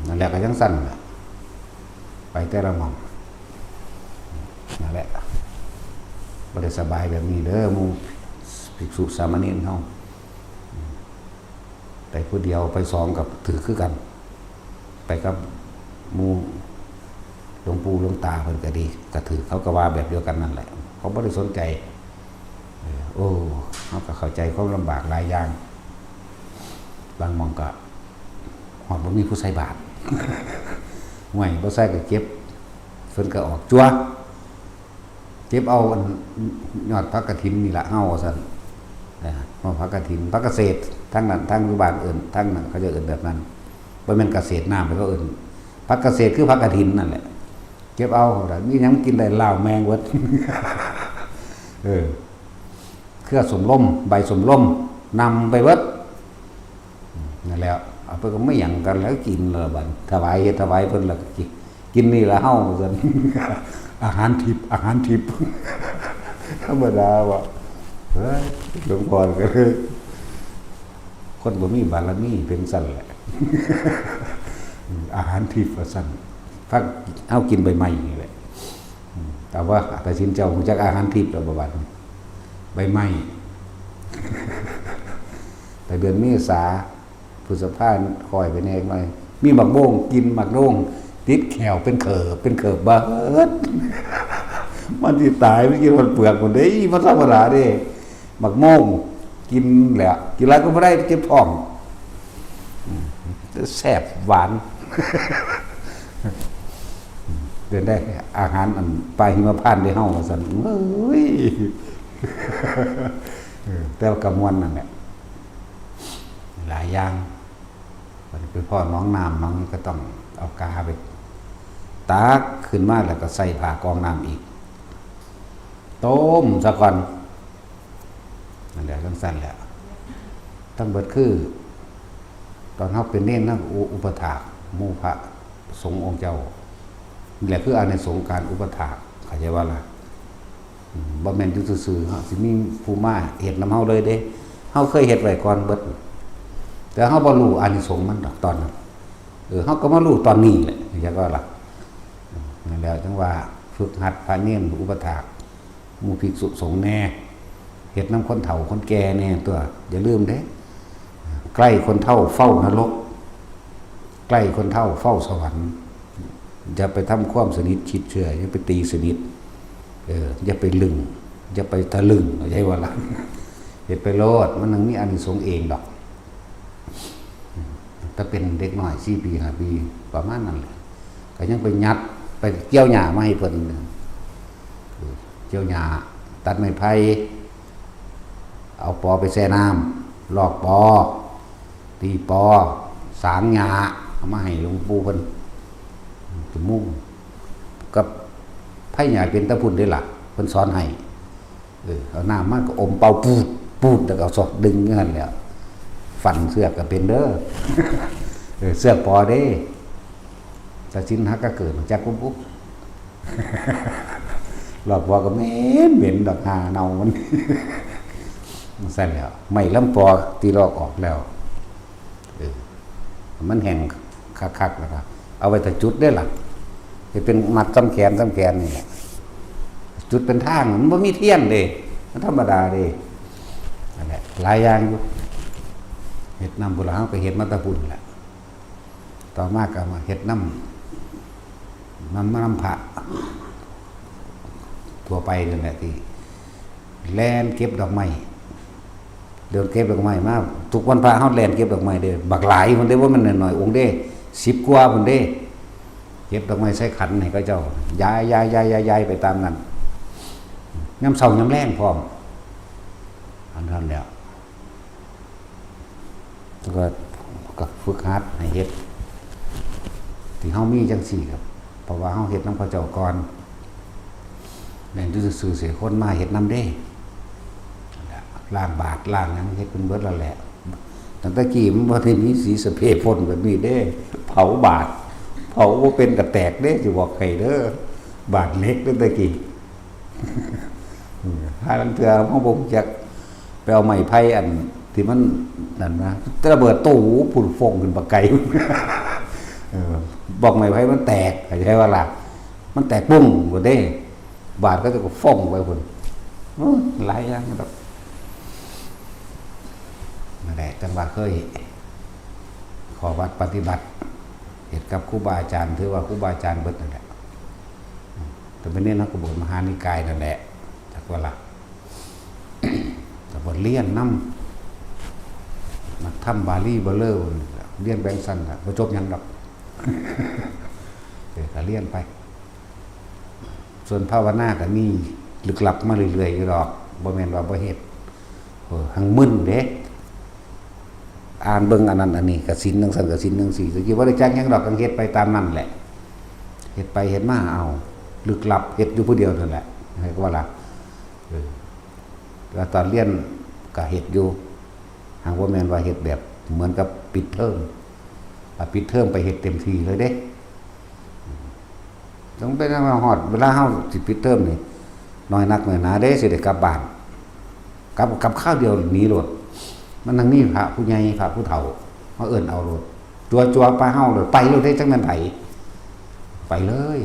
นั่นแหละก็จังสั่นไปแต่ละหม่องนั่นแหละบ่ได้สบายแบบนี้เด้อหมู่ภิกษุสามเณรเฮาไปผู้เดียวไปสองกับถือคือกันไปกับหมู่หลวงปู่หลวงตาเพิ่นก็ดีก็ถือเขาก็ว่าแบบเดียวกันนั่นแหละเขาบ่ได้สนใจโอ้เขาก็เข้าใจความลำบากหลายอย่างบางหม่องก็ฮอดบ่มีผู้ใส่บาตร ห่วยบ่ใส่ก็เก็บเพิ่นก็ออกจั่วเก็บเอายอดพระกฐินนี่ล่ะเฮาซั่นพระกฐินพระเกษตรทั้งนั้นทั้งอยู่บ้านอื่นทั้งนั้นเขาจะเอิ้นแบบนั้นบ่แม่นเกษตรน้ำเขาเอิ้นพระเกษตรคือพระกฐินนั่นแหละเก็บเอามีหยังกินได้ลาวแมงเบิด เครือสมล่มใบสมล่มนำไปเบิดนั่นแหละเอาไปก็ไม่หยังกันแล้วกินเลยบัดถวายเพิ่นแล้วก็กินนี่ละเฮาซั่น อาหารทิพย์ ธรรมดาบ่เฮ้ยหลวงพ่อก็เลยคนบ่มีบารมีเป็นซั่นแหละ อาหารทิพย์ว่าซั่นพักเอากินใบไม้นี่แหละแต่ว่าแต่สินเจ้าฮู้จักอาหารทิพย์แล้วบ่บัดใบไม้ แต่เดือนเมษาพฤษภาคมคอยไปแน่หน่อยมีหมักโบ้งกินหมักโด่งติดแขวเป็นเขิบเบิด มันสิตายไม่กินมันเปลือกหมดเด้มันธรรมดาเด้หมักโม่งกินแหละกินอะไรก็บ่ได้เจ็บท้องแซ่บหวาน เดินได้อาหารอันปลาหิมพานต์ได้เฮาว่าซั่นเอ้ย แต่ว่ากำมวลนั่นแหละหลายอย่างไปพ่อน้องน้ำน้องก็ต้องเอากาไปตากขึ้นมาแล้วก็ใส่ผ้ากองน้ำอีกต้มซะก่อน งสั้นแล้วทั้งเบิดคือตอนเขาเป็นเน้นนั่งอุปถากหมู่พระสงฆ์องค์เจ้านี่แหละคืออานิสงส์การอุปถากเข้าใจว่าล่ะบ่แม่นอยู่ซื่อๆเฮาสิมีผู้มาเฮ็ดนำเฮาเลยเด้เฮาเคยเฮ็ดไว้ก่อนเบิดแต่เฮาบ่รู้อานิสงส์มันดอกตอนนั้นเฮาก็มารู้ตอนนี้แหละเข้าใจว่าล่ะนั่นแล้วจังว่าฝึกหัดพระเนรอุปถากหมู่ภิกษุสงฆ์แน่เฮ็ดนำคนเฒ่าคนแก่แน่ตัวอย่าลืมเด้ใกล้คนเฒ่าเฝ้านรกใกล้คนเฒ่าเฝ้าสวรรค์อย่าไปทำความสนิทคิดเชื่ออย่าไปตีสนิทอย่าไปลึงอย่าไปทะลึงเข้าใจว่าล่ะเฮ็ดไปโลดมันนึงมีอานิสงส์เองดอกถ้าเป็นเด็กน้อย4ปี5ปีประมาณนั้นแหละก็ยังไปยัดไปเกี่ยวหญ้ามาให้เพิ่นเกี่ยวหญ้าตัดไม้ไผ่เอาปอไปแช่น้ำลอกปอตีปอสางหญ้าเอามาให้หลวงปู่เพิ่นจะมุ่งกับไผ่หญ้าเป็นตะพุ่นได้ล่ะเพิ่นสอนให้เอาน้ำมันก็อมเป่าปูดปูดแล้วก็เอาศอกดึงงั้นแหล้วฟันเสือกก็เป็นเด้อ เสือกปอเด้แต่ชิ้นฮักก็เกิดจากปุ๊บ หลอกปอก็เหม็นดอกหาเน่ามัน ใส่แล้วไม่ลำปอตีลอกออกแล้วมันแห้งคักๆแล้วก็เอาไว้แต่จุดได้ล่ะจะเป็นมัดซ้ำแขนนี่แหละจุดเป็นทางมันไม่มีเทียนเด้มันธรรมดาเด้นั่นแหละหลายอย่างอยู่เฮ็ดน้ำโบราณก็เฮ็ดมาตะปุ่นแหละต่อมาก็มาเฮ็ดน้ำพระทั่วไปนั่นแหละที่แลนเก็บดอกไม้เดินเก็บดอกไม้มาทุกวันพระเฮาแลนเก็บดอกไม้เด้บักหลายมันได้ว่ามันน้อยๆองค์เด้10กว่าพุ่นเด้เก็บดอกไม้ใส่ขันให้เขาเจ้าย้ายไปตามนั้นยามเช้ายามแลงพร้อมอันนั้นแล้วก็ฝึกหัดให้เฮ็ดที่เฮามีจังซี่ครับเพราะว่าเฮาเฮ็ดนำเขาเจ้าก่อนแม่นซื่อๆเสียคนมาเฮ็ดนำเด้ล้างบาตรล้างหยังเฮ็ดเป็นเบิดแล้วแหละตั้งแต่กี้มันบ่ได้มีสีสเปรย์พ่นแบบนี้เด้เผาบาตรเผาบ่เป็นกระแตกเด้สิบอกให้เด้อบาตรเล็กตั้งแต่กี้ ถ้าลังเทื่อเฮาบ่รู้จักไปเอาไม้ไผ่อันที่มันนั่นนะระเบิดตู้พุ่นฟงขึ้นปากไก่ บอกไม้ไผ่มันแตกเข้าใจว่าล่ะมันแตกปุ้งบ่เด้บาดก็จะก็ฟ้องไปพุ่นหลายอย่างแบบนั่นแหละจังว่าเคยขอวัดปฏิบัติเฮ็ดกับครูบาอาจารย์ถือว่าครูบาอาจารย์เบิดนั่นแหละแต่เป็นเนี่ยนักบวชมหานิกายนั่นแหละจักว่าล่ะแต่บทเรียนนำนักธรรมบาลีบ่เลิศเรียนแบงสั้นบ่จบหยังดอก ก็เรียนไปส่วนภาวนาก็มีลึกลับมาเรื่อยๆอยู่ดอกบ่แม่นว่าบ่เฮ็ดหังมึนเด้อ่านเบิ่งอันนั้นอันนี้ก็ศีลจังซั่นก็ศีลจังซี่สิบ่ได้จักหยังดอกก็เฮ็ดไปตามนั้นแหละเฮ็ดไปเฮ็ดมาเอาลึกลับเฮ็ดอยู่ผู้เดียวนั่นแหละให้ว่าล่ะแล้วตอนเรียนก็เฮ็ดอยู่หากว่าแม่นว่าเฮ็ดแบบเหมือนกับปิดเทอมปิดเทอมไปเฮ็ดเต็มที่เลยเด้ต้องไปนั่งฮอดเวลาเฮาสิปิดเทอมนี่น้อยนักน้อยหนาเด้สิได้กลับบ้านกลับข้าวเดียวหนีโลดมันทางนี้พระผู้ใหญ่พระผู้เฒ่าเฮาเอิ้นเอาโลดจัวๆไปเฮาเลยไปโลดได้จังนั้นไผไปเลย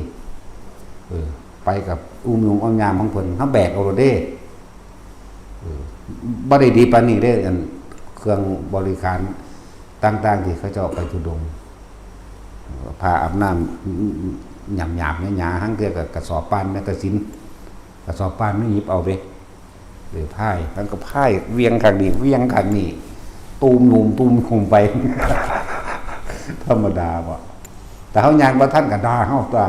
ไปกับอุ้มยุงอ้อมยามของเพิ่นเฮาแบกเอาโลดเด้บ่ได้ดีปานนี้เด้อันเครื่องบริการต่างๆที่เขาเจ้าไปทุดงพาอาบน้ำหยาบๆหยาๆหั่งเทื่อก็กระสอบปานแม่กสินกระสอบปานไม่หยิบเอาเด้หรือพายทั้งก็พายเวียงข้างนี้เวียงข้างนี้ตูมนุ่มตูมคงไป ธรรมดาบ่แต่เฮายางบ่ทันก็ด่าเฮาตัว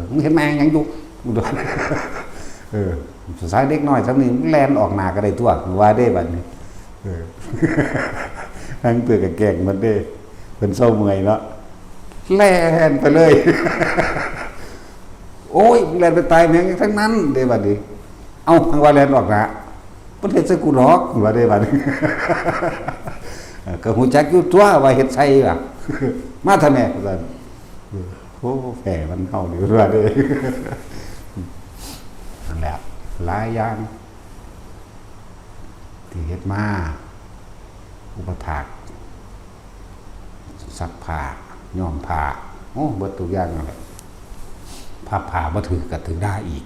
มึงเห็นแม่งยังอยู่สุดท้ายเด็กน้อยซ้ำนี้แล่นออกหน้าก็ได้ตัวว่าได้บัดนี้ทั้งเตือกับแกงมันเด้เป็นเศร้าเมื่อยเนาะแล่นไปเลย โอ้ยแล่นไปตายแม่งทั้งนั้นเด้บัดนี้เอาทางว่าแล่นออกนะ บ่เฮ็ดใส่กูหรอกว่าได้บัดนี้ ก็ฮู้จักอยู่ตัวว่าเฮ็ดใส่ว่ะ มาทำแม่ว่าซั่นโอ้แฝมันเฮานี่ว่าเด้ นั่นแหละหลายอย่างที่เฮ็ดมาอุปถากซักผ้าย้อมผ้าโอ้เบิดทุกอย่างนั่นแหละพับผ้าบ่ถือก็ถือได้อีก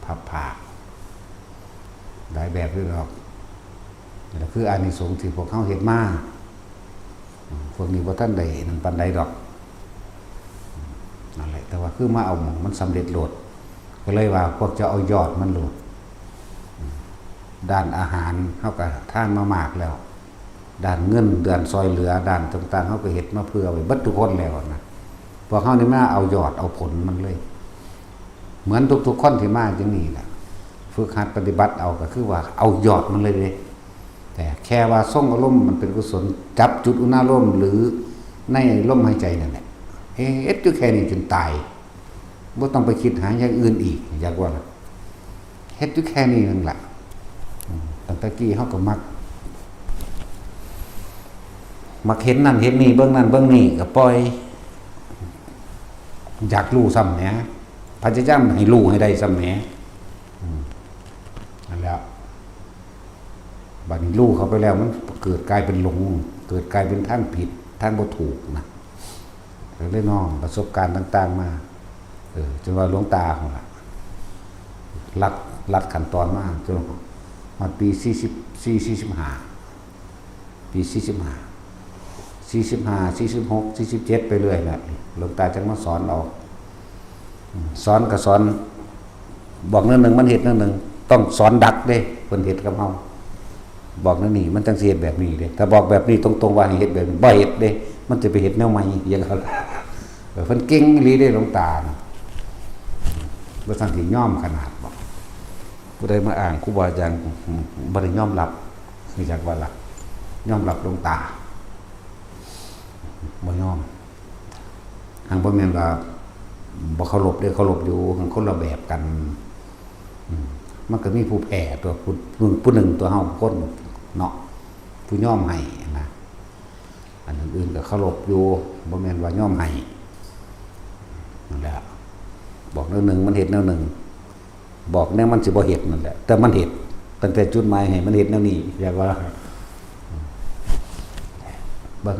พับผ้าได้แบบด้วยหรอกนี่แหละคืออานิสงส์ที่พวกเขาเฮ็ดมาพวกนี้บ่ทันได้นั่นปานใดดอกนั่นแหละแต่ว่าคือมาเอาหม้องมันสำเร็จโลดก็เลยว่าพวกจะเอายอดมันโลดด้านอาหารเฮาก็ทานมามากแล้วด้านเงินด้านซอยเหลือด้านต่างๆเฮาก็เฮ็ดมาเพื่อไว้เบิดทุกคนแล้วนะพวกเฮานี่มาเอายอดเอาผลมันเลยเหมือนทุกๆคนที่มาจังนี้ล่ะฝึกหัดปฏิบัติเอาก็คือว่าเอายอดมันเลยเด้แต่แค่ว่าส่งอารมณ์มันเป็นกุศลจับจุดอุณาโลมหรือในลมหายใจนั่นแหละเฮ็ดอยู่แค่นี้จนตายบ่ต้องไปคิดหาอย่างอื่นอีกอยากว่าเฮ็ดอยู่แค่นี้นั่นล่ะตั้งแต่กี้เฮาก็มักเห็นนั่นเห็นนี่เบิ่งนั่นเบิ่งนี่ก็ปล่อยอยากรู้ซ้ำแหมพยายามให้รู้ให้ได้ซ้ำแหมนั่นแหละบัดนี้รู้เข้าไปแล้วมันเกิดกลายเป็นหลงเกิดกลายเป็นทางผิดทางบ่ถูกนะเลยน้องประสบการณ์ต่างๆมาจนว่าหลวงตาของล่ะลัดขั้นตอนมาจนมาปี45ปี45 46 47ไปเรื่อยน่ะหลวงตาจังมาสอนเอาสอนก็สอนบอกเรื่องนึงมันเฮ็ดเรื่องนึงต้องสอนดักเด้เพิ่นเฮ็ดกับเฮาบอกนั่นนี่มันจังสิเฮ็ดแบบนี้เด้ถ้าบอกแบบนี้ตรงๆว่าให้เฮ็ดแบบนี้บ่เฮ็ดเด้มันจะไปเฮ็ดแนวใหม่อย่างนั้นเพิ่นเก่งอีหลีเด้หลวงตาบ่ซั่นสิยอมขนาดบอกผู้ใดมาอ้างครูบาอาจารย์บ่ได้ยอมรับคือจักว่าล่ะยอมรับหลวงตาบ่ยอมทางบ่แม่นว่าบ่เคารพเด้อเคารพอยู่คนละแบบกันมันก็มีผู้แพ้ตัวผู้หนึ่งตัวเฮาคนเนาะผู้ยอมให้นะอันอื่นๆก็เคารพอยู่บ่แม่นว่ายอมให้นั่นแหละบอกแนวหนึ่งมันเฮ็ดแนวหนึ่งบอกแนวมันสิบ่เฮ็ดนั่นแหละแต่มันเฮ็ดตั้งแต่จุดหมายให้มันเฮ็ดแนวนี้อยากว่าบาง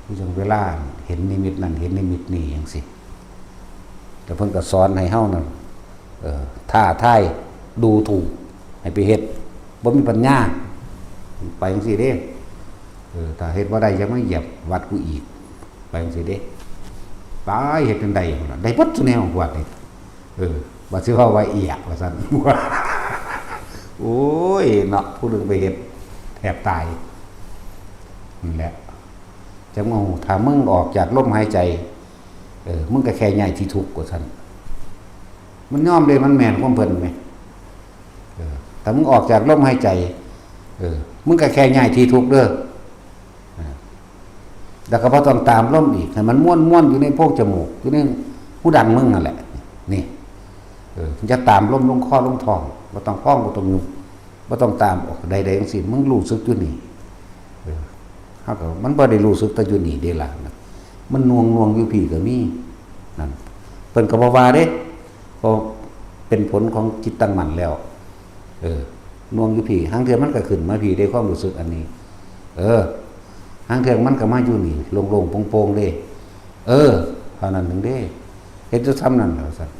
ผู้จังเวลาเห็นนิมิตนั่นเห็นนิมิตนี่จังซี่แต่เพิ่นก็สอนให้เฮานั่นท่าทายดูถูกให้ไปเฮ็ดบ่มีปัญญาไปจังซี่เด้ถ้าเฮ็ดบ่ได้ยังไม่เหยียบวัดกูอีกไปจังซี่เด้ตายเฮ็ดจังได๋พุ่นน่ะได้บัดซุแนววัดนี่บ่สิว่าเอียกว่าซั่น โอ้ยเนาะผู้นึงไปเฮ็ดแทบตายนั่นแหละจังว่าถ้ามึงออกจากลมหายใจมึงก็แค่ใหญ่ที่ทุกข์กว่าซั่นมันยอมเลยมันแม่นความเพิ่นไหมแต่มึงออกจากลมหายใจมึงก็แค่ใหญ่ที่ทุกข์เด้อแล้วก็บ่ต้องตามลมอีกให้มันม่วนๆอยู่ในโพรงจมูกอยู่ในหูดังมึงนั่นแหละนี่จะตามลมลงคอลงท้องบ่ต้องพ้องบ่ต้องยุบบ่ต้องตามออกใดๆจังซี่มึงรู้สึกอยู่นี่เฮาก็มันบ่ได้รู้สึกแต่อยู่นี่เด้ล่ะมันน่วงอยู่พี่ก็มีนั่นเพิ่นก็บ่ว่าเด้ก็เป็นผลของจิตตั้งมั่นแล้วน่วงอยู่พี่หางเทื่อมันก็ขึ้นมาพี่ได้ความรู้สึกอันนี้หางเทื่อมันก็มาอยู่นี่โล่งๆโปร่งๆเด้เท่านั้นนึงเด้เฮ็ดจะทำนั่นแล้วซั่น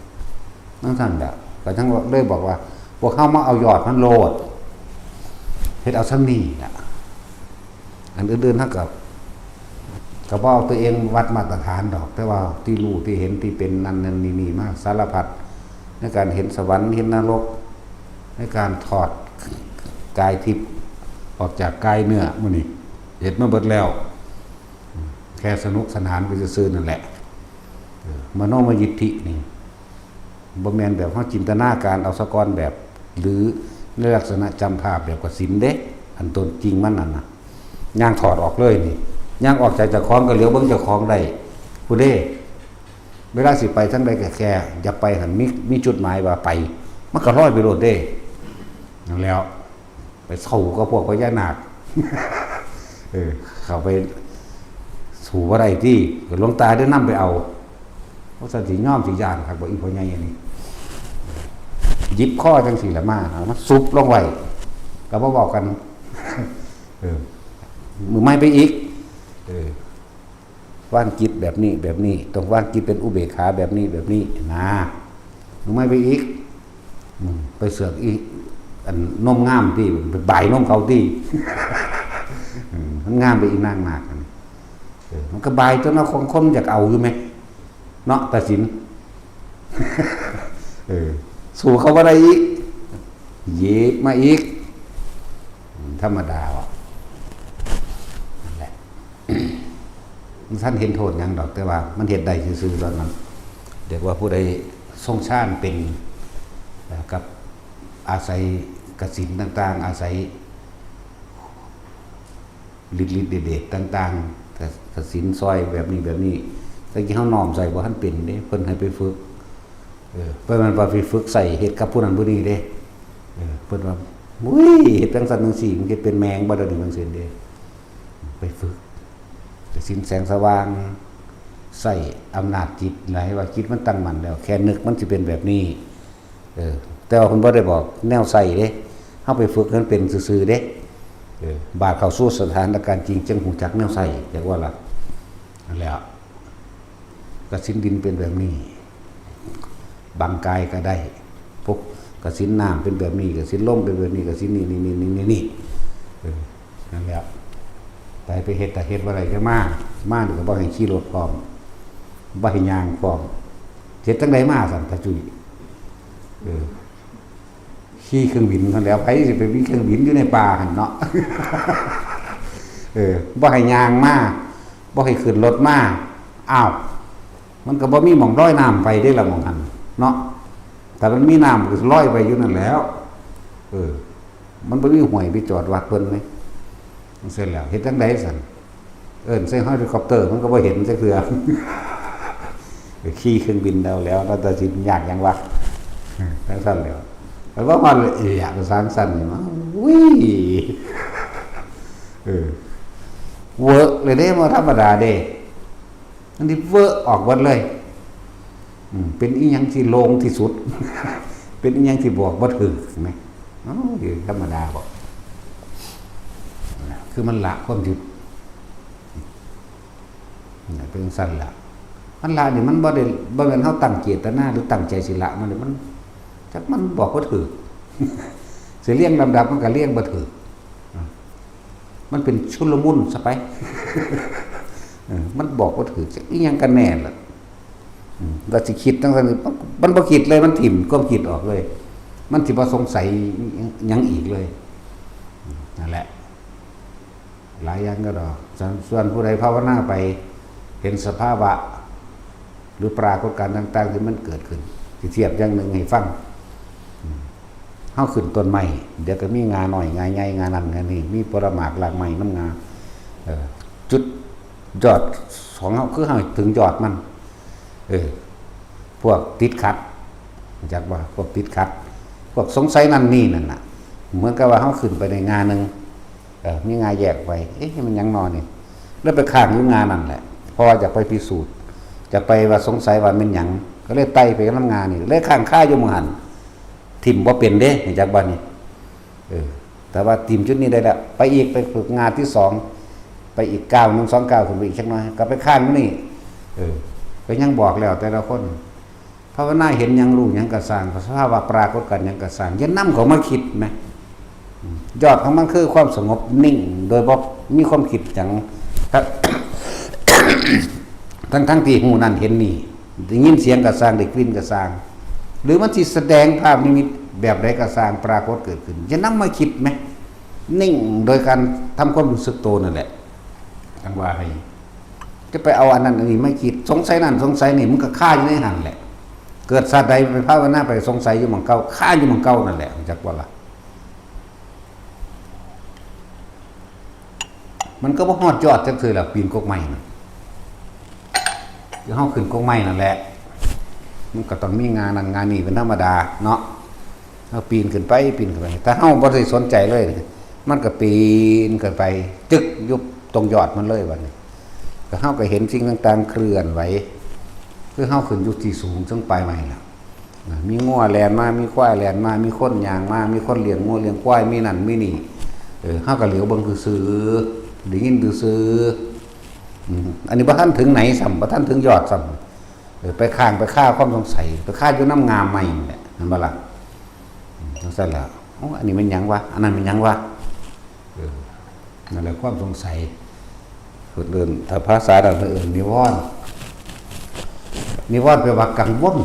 นั่นซั่นแหละก็ทั้งเลยบอกว่าพวกเฮามาเอายอดมันโลดเฮ็ดเอาซ้ำนี้น่ะอันอื่นๆเฮาก็บ่เอาตัวเองวัดมาตรฐานดอกแต่ว่าที่รู้ที่เห็นที่เป็นนั่นนี่มาสารพัดในการเห็นสวรรค์เห็นนรกในการถอดกายทิพย์ออกจากกายเนื้อมื้อนี้เฮ็ดมาเบิดแล้วแค่สนุกสนานไปซื่อๆนั่นแหละมโนมยิทธินี่บ่แม่นแบบเฮาจินตนาการเอาสะก่อนแบบหรือในลักษณะจำภาพแบบกสินเด้อันตนจริงมันนั่นน่ะย่างถอดออกเลยนี่ย่างออกจากเจ้าของก็เหลียวเบิ่งเจ้าของได้ผู้ใด เวลาสิไปทั้งใดแค่อย่าไปหันมีจุดหมายว่าไปมันก็ลอยไปโลดเด้นั่นแล้วไปเศร้าก็พวกพญานาคเข้าไปสู่ว่าไรที่หลวงตาได้นำไปเอาเพราะสิย่อมสิยานครับบ่อีพ่อใหญ่อันนี้หยิบข้อจังสี่ละมามันซุบลงไว้ก็บ่บอกกันมือไม่ไปอีกว่านจิตแบบนี้แบบนี้ต้องว่านจิตเป็นอุเบกขาแบบนี้แบบนี้นะมือไม่ไปอีกไปเสือกอีกอันนมงามที่ไปบ่ายนมเขาที่มันงามไปอีกนางหนักมันก็บายตัวนั้นคนอยากเอาอยู่ไหมเนาะตัดสินสู่เขาว่าอะไรอีกเย็บมาอีกธรรมดาวะนั่นแหละท่านเห็นโทษอย่างดอกแต่ว่ามันเห็นได้ซื่อๆตอนนั้นเรียกว่าผู้ใดทรงชาติเป็นกับอาศัยกสินต่างๆอาศัยฤทธิ์เดชต่างๆกสินซอยแบบนี้แบบนี้แต่ที่เขาน้อมใส่ว่าท่านเป็นเด้เพิ่นให้ไปฝึกเพิ่นมันไปฝึกใส่เฮ็ดกับผู้นั้นผู้นี้เด้เพิ่นว่าอุ้ยเฮ็ดจังซั่นจังซี่มันจะเป็นแมงบ่ได้จังซี่เด้ไปฝึกกสินแสงสว่างใส่อำนาจจิตหลายว่าจิตมันตั้งมั่นแล้วแค่นึกมันสิเป็นแบบนี้แต่ว่าเพิ่นบ่ได้บอกแนวใส่เด้เฮาไปฝึกให้มันเป็นซื่อๆเด้บาดเข้าสู่สถานการณ์จริงจังหูจักแนวใส่จักว่าล่ะนั่นแหละกสินดินเป็นแบบนี้บังกายก็ได้พวกกสินน้ำเป็นแบบนี้กสินลมเป็นแบบนี้กสินนี่นั่นแหละไปเฮ็ดแต่เฮ็ดว่าอะไรก็มาหรือบ่ให้ขี่รถพร้อมบ่ให้ย่างพร้อมเฮ็ดจังไดมาสั่นตาจุยขี่เครื่องบินนั่นแล้วไผสิไปมีเครื่องบินอยู่ในป่าหั่นเนาะบ่ให้ย่างมาบ่ให้ขึ้นรถมาอ้าวมันก็บ่มีหม่องลอยน้ำไปได้ละหม่องหันเนาะแต่มันมีน้ำก็ลอยไปอยู่นั่นแล้วมันบ่มีห้วยไปจอดวัดเพิ่นเลยมันเสร็จแล้วเฮ็ดจังได๋ซั่นใส่เฮลิคอปเตอร์มันก็บ่เห็นจักเทื่อขี่เครื่องบินแล้วแต่สิยากหยังวะจังซั่นแล้วแต่ว่ามันอยากสร้างสรรค์นี่มั้งอุ้ยเวิร์กเลยเด้บ่ธรรมดาเด้อันนี้เวิร์กออกหมดเลยเป็นอีหยังที่โลงที่สุดเป็นอีหยังที่บอกบ่ถึกมั้ยธรรมดาบ่คือมันละความยึดเป็นสั้นละมันละนี่มันบ่ได้บ่แม่นเฮาตั้งเจตนาหรือตั้งใจสิละมันจักมันบอกบ่ถูกสิเลี้ยงลำดับมันก็เลี้ยงบ่ถูกมันเป็นชุลมุนซะไปมันบอกบ่ถูกจักอีหยังกันแน่ล่ะว่าสิคิดจังซั่นมันบ่คิดเลยมันถิ่มความคิดออกเลยมันสิบ่สงสัยหยังอีกเลยนั่นแหละหลายอย่างก็ดอกส่วนผู้ใดภาวนาไปเห็นสภาวะหรือปรากฏการณ์ต่างๆที่มันเกิดขึ้นที่เทียบอย่างหนึ่งให้ฟังเฮาขึ้นต้นไม้เดี๋ยวก็มีงาหน่อยงาใหญ่งานั่นงานี่มีปรมากหลากไม้น้ำงาจุดยอดของเฮาคือเฮาถึงยอดมันพวกติดขัดจักว่าพวกติดขัดพวกสงสัยนั่นนี่นั่นน่ะเหมือนกับว่าเฮาขึ้นไปในงานึงมีงาแยกไว้มันยังนอนนี่แล้วไปข้างอยู่งานั่นแหละพอจะไปพิสูจน์จะไปว่าสงสัยว่ามันหยังก็เลยไต่ไปกับน้ำงานี่เลยข้างค่าอยู่มือหันทิ่มบ่เป็นเด้จากบ้านนี่แต่ว่าทิ่มชุดนี้ได้แล้วไปอีกไปฝึกงานที่2ไปอีก9 1 2 9ขึ้นไปอีกสักหน่อยก็ไปข้างนี่ก็ยังบอกแล้วแต่ละคนภาวนาเห็นหยังรู้หยังก็สร้างสภาวะปรากฏกันหยังก็สร้างอย่านำเขามาคิดมั้ยยอดของมันคือความสงบนิ่งโดยบ่มีความคิดจังทั้งที่หูนั่นเห็นนี่ได้ยินเสียงก็สร้างได้กลิ่นก็สร้างหรือมันสิแสดงภาพนิมิตแบบใดก็สร้างปรากฏเกิดขึ้นจะนำมาคิดมั้ยนิ่งโดยการทำความรู้สึกตัวนั่นแหละทั้งว่าให้จะไปเอาอันนั้นอันนี้ไม่คิดสงสัยนั่นสงสัยนี่มันก็ฆ่าอยู่ในหันแหละเกิดชาติใดไปภาวนาไปสงสัยอยู่หม่องเก่าฆ่าอยู่หม่องเก่านั่นแหละจักว่าล่ะมันก็บ่ฮอดยอดจักคือล่ะปีนกกไม้น่ะคือเฮาขึ้นกกไม้นั่นแหละ มันก็ต้องมีงานนั่นงานนี้เป็นธรรมดาเนาะเฮาปีนขึ้นไปถ้าเฮาบ่ได้สนใจเลยมันก็ปีนขึ้นไปจึกยุบตรงยอดมันเลยบัดนี้ก็เฮาก็เห็นสิ่งต่างๆเคลื่อนไหวคือเฮาขึ้นอยู่ที่สูงซึ่งปลายใหม่ล่ะมีงัวแล่นมามีควายแล่นมามีคนย่างมามีคนเลี้ยงงัวเลี้ยงควายมีนั่นมีนี่เฮาก็เหลียวเบิ่งซื่อๆได้ยินซื่ออันนี้บ่ทันถึงไหนซ้ํบ่ทันถึงยอดซ้ํไปข้างไปฆ่าความสงสัยไปฆ่าอยู่น้ำงามใหม่นี่แหละนั่นบ่ล่ะจังซั่นล่ะอันนี้มันหยังวะอันนั้นมันหยังวะนั่นแหละความสงสัยคนอื่นถ้าภาษาเราเอื่นนิวรณ์แปลว่ากังวล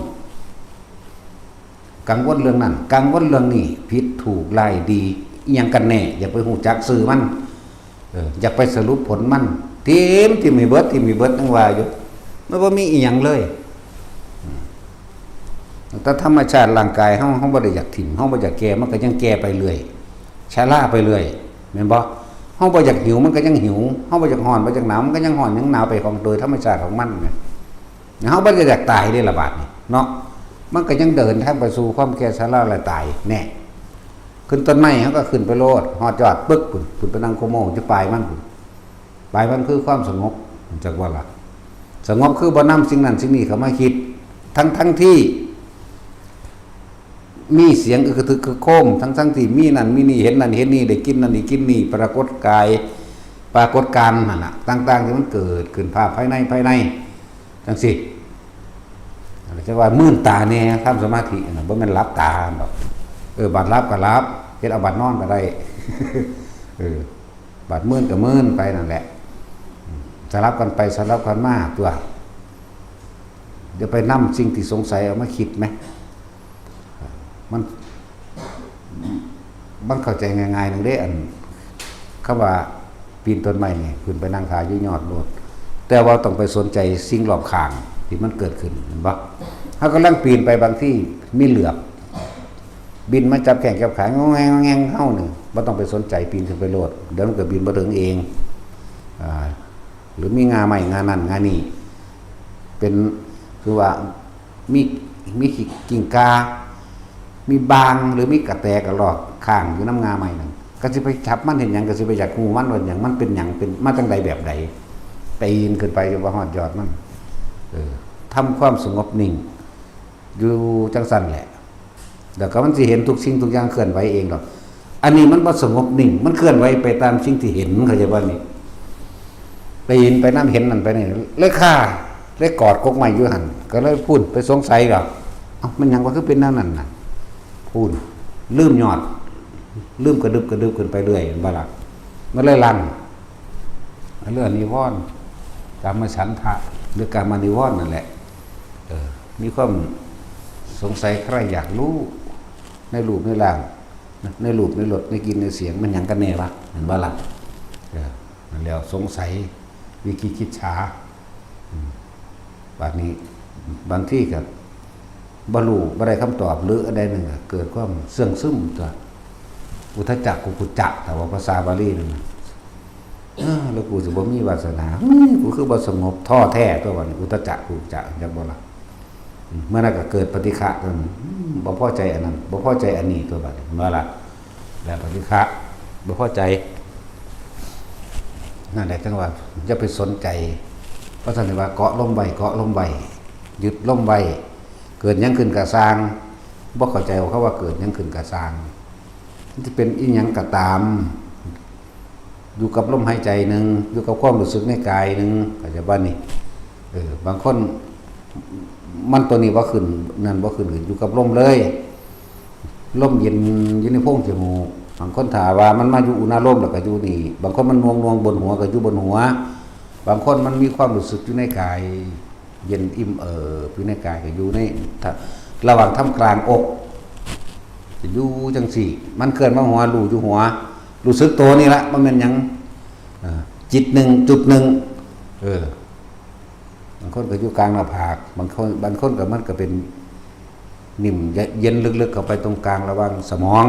เรื่องนั้นกังวลเรื่องนี้ผิดถูกไล่ดีอีหยังกันแน่อย่าไปฮู้จักสื่อมันอย่าไปสรุปผลมันที่มีเบิดทั้งว่าอยู่มันบ่มีอีหยังเลยแต่ธรรมชาติร่างกายเฮาบ่ได้อยากถิ่มเฮาบ่อยากแก่มันก็ยังแก่ไปเรื่อยชราไปเรื่อยแม่นบ่เฮาบ่อยากหิวมันก็ยังหิวเฮาบ่อยากร้อนบ่อยากหนาวมันก็ยังร้อนยังหนาวไปของโดยธรรมชาติของมันไงเฮาบ่ได้อยากตายได้ล่ะบาดนี้เนาะมันก็ยังเดินทางไปสู่ความแก่ชราและตายแน่ขึ้นต้นไม้เฮาก็ขึ้นไปโลดฮอดยอดปึ๊กพุ่นไปนั่งโคโมอยู่ปลายมันพุ่นปลายมันคือความสงบจักว่าล่ะสงบคือบ่นำสิ่งนั้นสิ่งนี้เข้ามาคิดทั้งที่มีเสียงคือโคมทั้งที่มีนั่นมีนี่เห็นนั่นเห็นนี่ได้กินนั่นนี่กินนี่ปรากฏกายปรากฏการณ์นั่นน่ะต่างๆที่มันเกิดขึ้นภาพภายในจังซี่จะว่ามื่นตาแน่ทำสมาธิน่ะบ่แม่นหลับตาดอกบัดหลับก็หลับเฮ็ดเอาบัดนอนก็ได้บัดมื่นก็มื่นไปนั่นแหละสลับกันไปสลับกันมาตัวเดี๋ยวไปนำสิ่งที่สงสัยเอามาคิดไหมมันเข้าใจง่ายๆนึงเด้อันคำว่าปีนต้นไม้นี่ขึ้นไปนั่งขาอยู่ยอดโลดแต่ว่าต้องไปสนใจสิ่งรอบข้างที่มันเกิดขึ้นเห็นบ่เฮากำลังปีนไปบางที่มีเหลือบบินมาจับแข้งจับขางงงเฮานี่บ่ต้องไปสนใจปีนขึ้นไปโลดเดี๋ยวมันก็บินบ่ถึงเองหรือมีงาใหม่งานั่นงานี่เป็นคือว่ามีกิ่งกามีบางหรือมีกระแตกระรอกข้างอยู่น้ำงาใหม่นั่นก็สิไปจับมันเห็นหยังก็สิไปอยากฮู้มันว่าหยังมันเป็นหยังเป็นมาจังใดแบบใดปีนขึ้นไปจนว่าฮอดยอดมันทำความสงบนิ่งอยู่จังซั่นแหละแล้วก็มันสิเห็นทุกสิ่งทุกอย่างเคลื่อนไหวเองดอกอันนี้มันบ่สงบนิ่งมันเคลื่อนไหวไปตามสิ่งที่เห็นเข้าใจบ่นี่ปีนไปนำเห็นนั่นไปนี่เลยฆ่าเลยกอดกกไม้อยู่หั่นก็เลยพูดไปสงสัยก็เอ้ามันหยังว่าคือเป็นนั่นน่ะพูดลืมยอดลืมกระดึบขึ้นไปเรื่อยบ่ล่ะมันเลยลั่นเรื่องนิวรณ์กามฉันทะหรือการมานิวรณ์นั่นแหละมีความสงสัยใครอยากรู้ในรูปในร่างในรูปในรสในกลิ่นในเสียงมันหยังกันแน่วะเห็นบ่ล่ะนั่นแล้วสงสัยวิคิคิจฉาบัดนี้บางที่ก็บ่รู้บ่ได้คำตอบหรืออะไรหนึ่งเกิดความเสื่องซึมตัวอุทจักกุกุจักแต่ว่าภาษาบาลีนั่นแล้วกูสิบ่มีวาสนากูคือบ่สงบท้อแท้ตัววันอุทจักกุกุจักจักบ่ล่ะเมื่อนั้นก็เกิดปฏิฆะตัวนั้นบ่พอใจอันนั้นบ่พอใจอันนี้ตัวบัดนี้เมื่อล่ะแล้วปฏิฆะบ่พอใจนั่นแหละจังว่าอย่าไปสนใจเพราะท่านว่าเกาะลมไว้ยึดลมไว้เกิดยังขึ้นกะสร้างบ่เข้าใจเขาว่าเกิดยังขึ้นกะสร้างมันจะเป็นอีหยังก็ตามอยู่กับลมหายใจนึงอยู่กับความรู้สึกในกายนึงก็จะว่านี่บางคนมันตัวนี้บ่ขึ้นนั่นบ่ขึ้นอยู่กับลมเลยลมเย็นอยู่ในโพรงจมูกบางคนถามว่ามันมาอยู่อุณหภูมิแล้วก็อยู่นี่บางคนมันนวงบนหัวก็อยู่บนหัวบางคนมันมีความรู้สึกอยู่ในกายเย็นอิ่มอยู่ในกายก็อยู่ในระหว่างท่ามกลางอกจะอยู่จังสี่มันเคลื่อนมาหัวรู้อยู่หัวรู้สึกตัวนี่ละมันเป็นหยังจิตหนึ่งจุดหนึ่งบางคนก็อยู่กลางหน้าผากบางคนก็มันก็เป็นนิ่มเย็นลึกๆเข้าไปตรงกลางระหว่างสมอง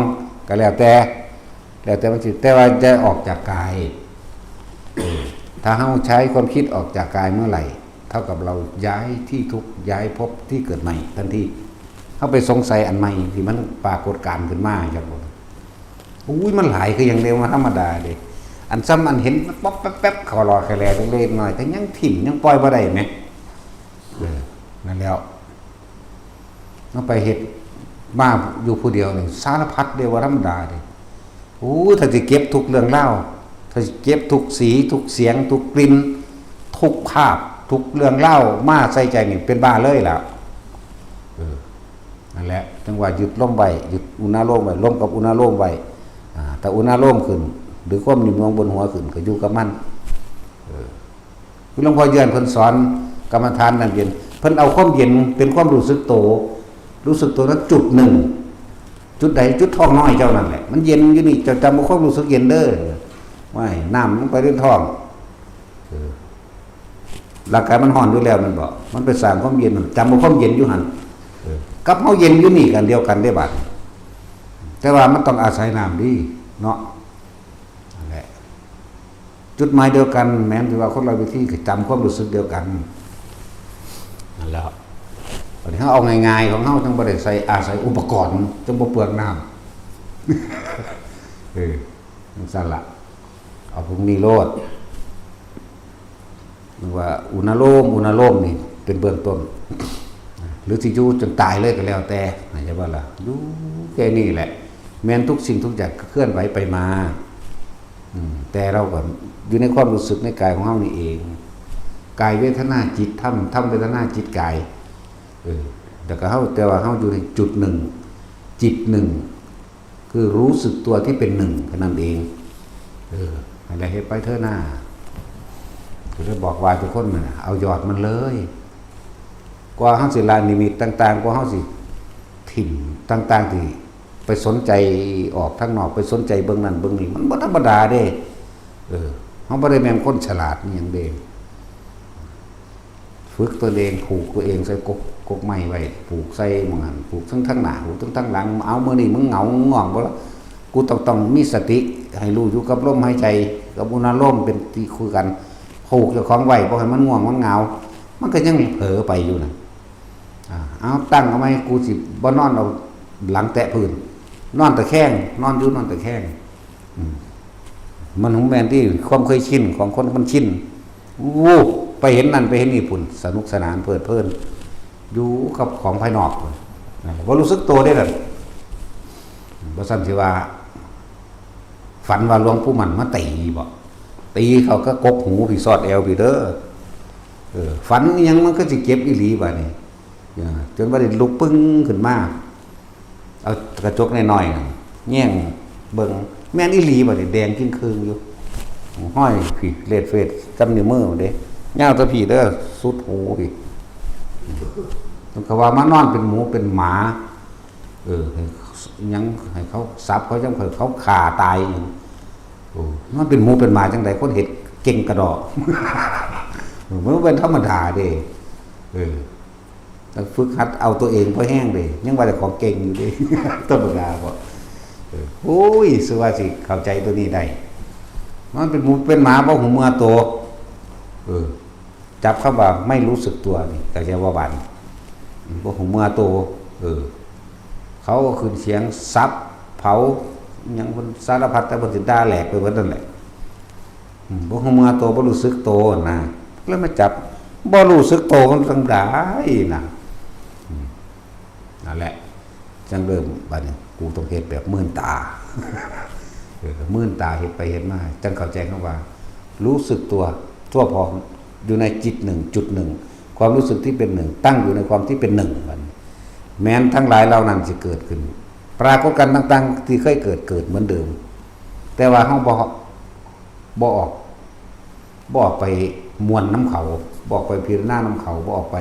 ก็แล้วแต่มันสิแต่ว่าจะออกจากกายถ้าเฮาใช้ความคิดออกจากกายเมื่อไหร่ เท่ากับเราย้ายที่ทุกย้ายภพที่เกิดใหม่ทันทีเขาไปสงสัยอันใหม่ที่มันปรากฏการขึ้นมาจากบนอุ้ยมันหลายคืออย่างเดียวมาธรรมดาเด็อันซ้ำอันเห็นป๊อปแป๊บขอรอแค่แลเล็กๆหน่อยแต่ยังถิ่มยังปล่อยบ่ได้ไหมนั่นแล้วเราไปเห็ดมาอยู่ผู้เดียวนี่สารพัดเดียวว่าธรรมดาเลยโอ้ถ้าจะเก็บทุกเรื่องเล่าถ้าจะเก็บทุกสีทุกเสียงทุกกลิ่นทุกภาพทุกเรื่องเล่ามาใส่ใจนี่เป็นบ้าเลยแล้วนั่นแหละจังหวะหยุดลมไว้หยุดอุณาโลมไว้ลมกับอุณาโลมไว้แต่อุณาโลมขึ้นหรือความนิ่มนวลบนหัวขึ้นก็อยู่กับมันคือหลวงพ่อเยือนเพิ่นสอนกรรมฐานน้ำเย็นเพิ่นเอาความเย็นเป็นความรู้สึกโตรู้สึกตัวนั้นจุดหนึ่งจุดใดจุดท้องน้อยเจ้านั่นแหละมันเย็นอยู่นี่จะจำความรู้สึกเย็นเด้อไม่น้ำมันไปเรื่องท้องร่างกายมันห่อนอยู่แล้วมันบอกมันไปสร้างความเย็นจำความเย็นอยู่หันกับเฮาเย็นอยู่นี่กันเดียวกันได้บัดแต่ว่ามันต้องอาศัยน้ำดีเนาะนั่นแหละจุดหมายเดียวกันแม้นที่ว่าคนเราวิธีจำความรู้สึกเดียวกันนั่นแหละตอนนี้เขาเอาง่ายๆของเขาจังบ่ได้ใส่อาศัยอุปกรณ์จังบ่เปลืองน้ำจังซั่นล่ะเอาพวกนี้โลดหรือว่าอุณาโลมนี่เป็นเบื้องต้นหรือสิอยู่จนตายเลยก็แล้วแต่ไหนจะว่าล่ะอยู่แค่นี้แหละแม้นทุกสิ่งทุกอย่างเคลื่อนไหวไปมาแต่เราก็อยู่ในความรู้สึกในกายของเฮานี่เองกายเวทนาจิตธรรมเวทนาจิตกายแต่ว่าเฮาอยู่ในจุดหนึ่งจิตหนึ่งคือรู้สึกตัวที่เป็นหนึ่งแค่นั้นเองอะไรเฮ็ดไปเถอะหน้าคือได้บอกว่าทุกคนน่ะเอายอดมันเลยกว่าเฮาสิลานิมิตต่างๆกว่าเฮาสิถิ่มต่างๆที่ไปสนใจออกทางนอกไปสนใจเบิ่งนั่นเบิ่งนี่มันบ่ธรรมดาเด้เฮาบ่ได้แม่นคนฉลาดนี่หยังเด้ฝึกตัวเองผูกตัวเองใส่กกไม้ไว้ผูกใส่หม้องหันผูกทั้งหน้าผูกทั้งหลังเอามื้อนี้มึงเหงาง่วงบ่ล่ะกูต้องมีสติให้รู้อยู่กับลมหายใจกับอุณาโลมเป็นที่คุยกันผูกเจ้าของไว้บ่ให้มันง่วงมันเหงามันก็ยังเผลอไปอยู่น่ะเอาตั้งเอาไว้กูสิบ่นอนเอาหลังแตะพื้นนอนตะแคงนอนอยู่นอนตะแคงมันของแม่นที่ความเคยชินของคนมันชินวู้ไปเห็นนั่นไปเห็นนี่พุ่นสนุกสนานเพลิดเพลินอยู่กับของภายนอกบ่รู้สึกตัวได้ล่ะบ่ซั่นสิว่าฝันว่าหลวงปู่มั่นมาตีบ่ตีเขาก็กกหูพี่ซอดแอวพี่เด้อฝันยังมันก็สิเก็บอีหลีบัดนี้จนว่าได้ลุกปึ้งขึ้นมาเอากระจกน้อยๆแง่งเบิ่งแม่นอีหลีบัดนี้แดงกิ้งคืงอยู่ห้อยพี่เลดเฟสจำนิ้วมือเด้ยาวตะพี่เด้อสุดหูพี่ต้องเขาว่ามานอนเป็นหมูเป็นหมายังให้เขาสับเขาจังเขาฆ่าตายอย่างมันเป็นหมูเป็นหมาจังได๋คนเฮ็ดเก่งกระดอกมันเป็นธรรมดาเด้ต้องฝึกหัดเอาตัวเองพอแห้งเด้ยังว่าแต่ของเก่งอยู่เด้ธรรมดาบ่โอ้ยสิว่าสิเข้าใจตัวนี้ได้มันเป็นหมูเป็นหมาบ่หูเมื่อโตจับเข้าว่าไม่รู้สึกตัวนี่แต่จะว่าบันบ่หูเมื่อโตเขาก็ขึ้นเสียงซับเผายังเพิ่นสารพัดแต่เพิ่นสิด่าแหลกไปเบิดนั่นแหละบ่หูเมื่อโตบ่รู้สึกโตนะแล้วมาจับบ่รู้สึกโตมันจังได๋นะนั่นแหละจังเริ่มบัดนี้กูต้องเฮ็ดแบบมื่นตามื่นตาเฮ็ดไปเฮ็ดมาจังเข้าใจคำว่ารู้สึกตัวทั่วพร้อมอยู่ในจิตหนึ่งจุดหนึ่งความรู้สึกที่เป็นหนึ่งตั้งอยู่ในความที่เป็นหนึ่งมันแม้นทั้งหลายเหล่านั้นจะเกิดขึ้นปรากฏการณ์ต่างๆที่เคยเกิดเหมือนเดิมแต่ว่าเฮาบ่ออกไปมวนน้ำเขาบ่ออกไปพิจารณาน้ำเขาบ่ออกไป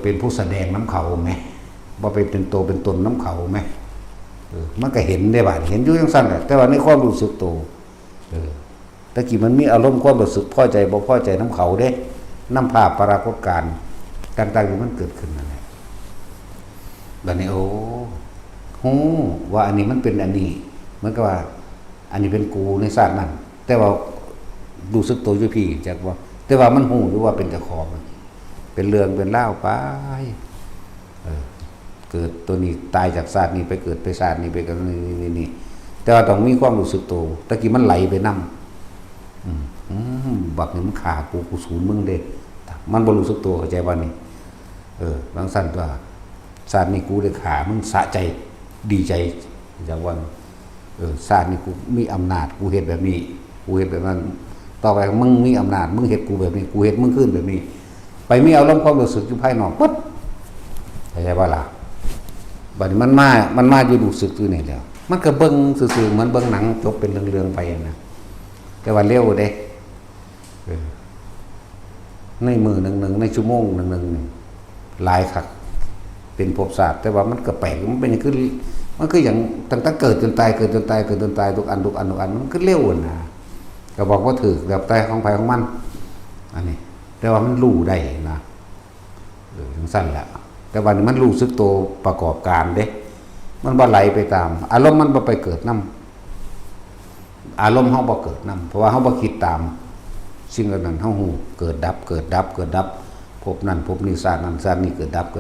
เป็นผู้แสดงน้ำเขาแม่บ่ไปเป็นตัวเป็นตนน้ำเขาแม่มันก็เห็นได้บาดเห็นอยู่จังซั่นแหละแต่ว่าในความรู้สึกตัวตะกี้มันมีอารมณ์ความรู้สึกพอใจบ่พอใจน้ำเขาเด้น้ำภาพปรากฏการณ์ต่างๆที่มันเกิดขึ้นนั่นแหละบัดนี้โอ้โหว่าอันนี้มันเป็นอันนี้เหมือนกับว่าอันนี้เป็นกูในชาตินั้นแต่ว่ารู้สึกตัวอยู่พี่จักว่า แต่ว่ามันหูหรือว่าเป็นเจ้าของเป็นเรื่องเป็นเล่าไปเกิดตัวนี้ตายจากศาสตร์นี้ไปเกิดไปศาสตร์นี้ไปกันนี่แต่ว่าต้องมีความรู้สึกตัวตะกี้มันไหลไปนำบักนี่มันขากูศูนย์มึงเด้มันบ่รู้สึกตัวเข้าใจบ่นี่บางสั่นตัวศาสตร์นี้กูได้ขามึงสะใจดีใจจากวันศาสตร์นี้กูมีอำนาจกูเฮ็ดแบบนี้กูเฮ็ดแบบนั้นต่อไปมึงมีอำนาจมึงเฮ็ดกูแบบนี้กูเฮ็ดมึงขึ้นแบบนี้ไปมีอารมณ์ความรู้สึกอยู่ภายนอกปึ๊บเข้าใจบ่ล่ะบัดนี้มันมาอยู่รู้สึกอยู่นี่แล้วมันก็เบิ่งซื่อๆเหมือนเบิ่งหนังจบเป็นเรื่องๆไปนะแต่ว่าเร็วเด้ในมือหนึ่งในชั่วโมงหนึ่งหลายคักเป็นภพศาสตร์แต่ว่ามันก็แปลกมันเป็นคือมันคืออย่างตั้งแต่เกิดจนตายเกิดจนตายเกิดจนตายทุกอันมันก็เร็วนะก็บอกว่าถือแบบตายของไผของมันอันนี้แต่ว่ามันรู้ได้นะถึงสั้นแหละแต่วันนี้มันรู้สึกตัวประกอบการเด้มันบ่ไหลไปตามอารมณ์มันบ่ไปเกิดนำอารมณ์เฮาบ่เกิดนำเพราะว่าเฮาบ่คิดตามสิ่งนั้นเฮาฮู้เกิดดับพบนั้นพบนี้ชาตินั้นชาตินี้เกิดดับแ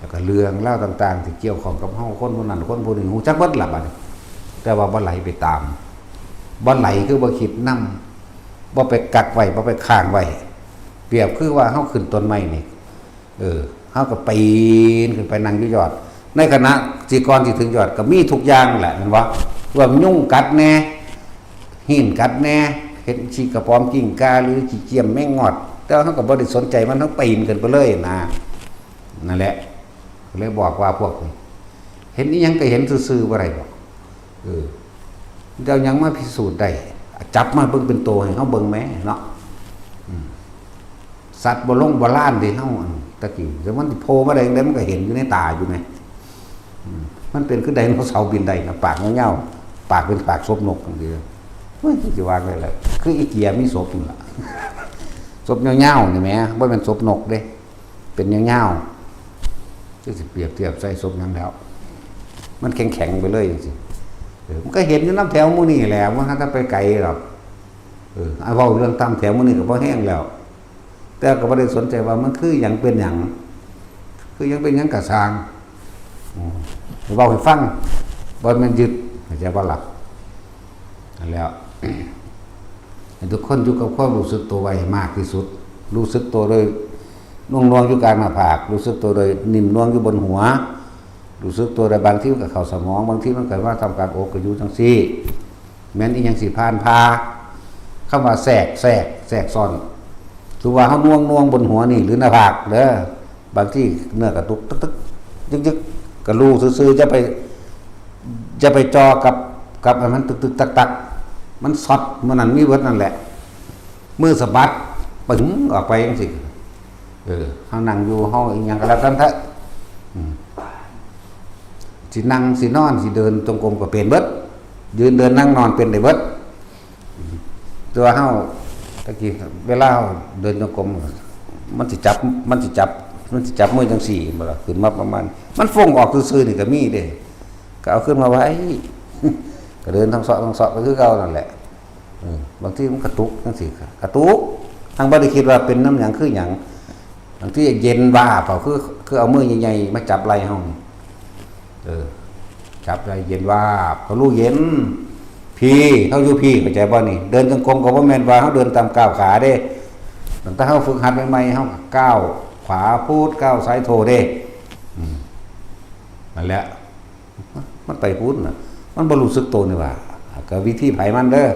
ล้วก็เรื่องเล่าต่างๆที่เกี่ยวข้องกับเฮาคนผู้นั้นคนผู้นี้ฮู้จักเบิดล่ะบัดนี้แต่ว่าบ่ไหลไปตามบ่ไหลคือบ่คิดนำบ่ไปกักไว้บ่ไปค้างไว้เปรียบคือว่าเฮาขึ้นต้นไม้นี่เฮาก็ปีนขึ้นไปนั่งอยู่ยอดในขณะที่ก่อนที่ถึงยอดก็มีทุกอย่างแหละแม่นบ่ว่ายุ่งกัดแน่หินกัดแน่เห็นขี้กระป๋อมกิ้งกาหรือขี้เกียมแม่งงอดแต่เฮาก็บ่ได้สนใจมันเฮาปีนขึ้นไปเลยนะนั่นแหละก็เลยบอกว่าพวกนี้เห็นอีหยังก็เห็นซื่อๆบ่ได้ดอกเดี๋ยวยังมาพิสูจน์ได้จับมาเบิ่งเป็นโตให้เฮาเบิ่งแหมเนาะสัตว์บ่ลงบ่ล้านที่เฮาตะกี้แต่มันสิโผล่มาได้จังได๋มันก็เห็นอยู่ในตาอยู่ไงมันเป็นคือไดโนเสาร์บินได้นะปากยาวๆปากเป็นปากศพนกจังซี่เฮ้ยสิว่าได้ล่ะคืออีเกียมีศพนั่นล่ะศพยาวๆนี่แหมบ่แม่นศพนกเด้เป็นยาวๆจะสิเปรียบเทียบใส่ศพหยังแล้วมันแข็งๆไปเลยจังซี่มันก็เห็นอยู่น้ำแถวหมู่นี่แหละว่าถ้าไปไกลหรอกเอาเว้าเรื่องตามแถวหมู่นี่ก็บ่แห้งแล้วแต่ก็บ่ได้สนใจว่ามันคือหยังเป็นหยังคือหยังเป็นหยังกะสร้างเว้าให้ฟังบ่แม่นยึดเข้าใจบ่ล่ะนั่นแล้วให้ทุกคนอยู่กับความรู้สึกตัวไว้ให้มากที่สุดรู้สึกตัวโดยน่วงอยู่กลางหน้าผากรู้สึกตัวโดยนิ่มน่วงอยู่บนหัวรู้สึกตัวได้บางทีมันก็เข้าสมองบางทีมันก็ว่าทำการอกก็อยู่จังซี่แม้นอีหยังสิผ่านพาคำว่าแทรกซ้อนคือว่าเฮาน่วงบนหัวนี่หรือหน้าผากเด้อบางทีเนื้อกระตุกตึกๆยึกๆก็รู้ซื่อๆจะไปจอกับมันตึกๆตักๆมันสอดมันนั่นมีเบิดนั่นแหละมือสะบัดปึ้งออกไปจังซี่เฮานั่งอยู่เฮาอีหยังก็แล้วกันเถอะสินั่งสินอนสิเดินจงกรมก็เป็นเบิดยืนเดินนั่งนอนเป็นได้เบิดตัวเฮาตะกี้เวลาเดินจงกรมมันสิจับมือจังซี่บ่ล่ะขึ้นมาประมาณมันฟงออกซื่อๆนี่ก็มีเด้ก็เอาขึ้นมาไว้ก็เดินทางเสาะก็คือเก่านั่นแหละบางทีมันกระตุกจังซี่กระตุกทางบ่ได้คิดว่าเป็นน้ำหยังคือหยังบางทีเย็นบ้าเปล่าคือเอามือใหญ่ๆมาจับไหล่เฮาจับไหล่เย็นว่าเขารู้เย็นพี่เขาอยู่พี่เข้าใจบ่นี่เดินจงกรมก็บ่แม่นว่าเฮาเดินตามก้าวขาเด้ตั้งแต่เฮาฝึกหัดใหม่ๆเฮาก็ก้าวขวาพูดก้าวซ้ายโทเด้นั่นแหละมันไปพูดน่ะมันบ่รู้สึกตัวนี่ว่าก็วิธีไผมันเด้อ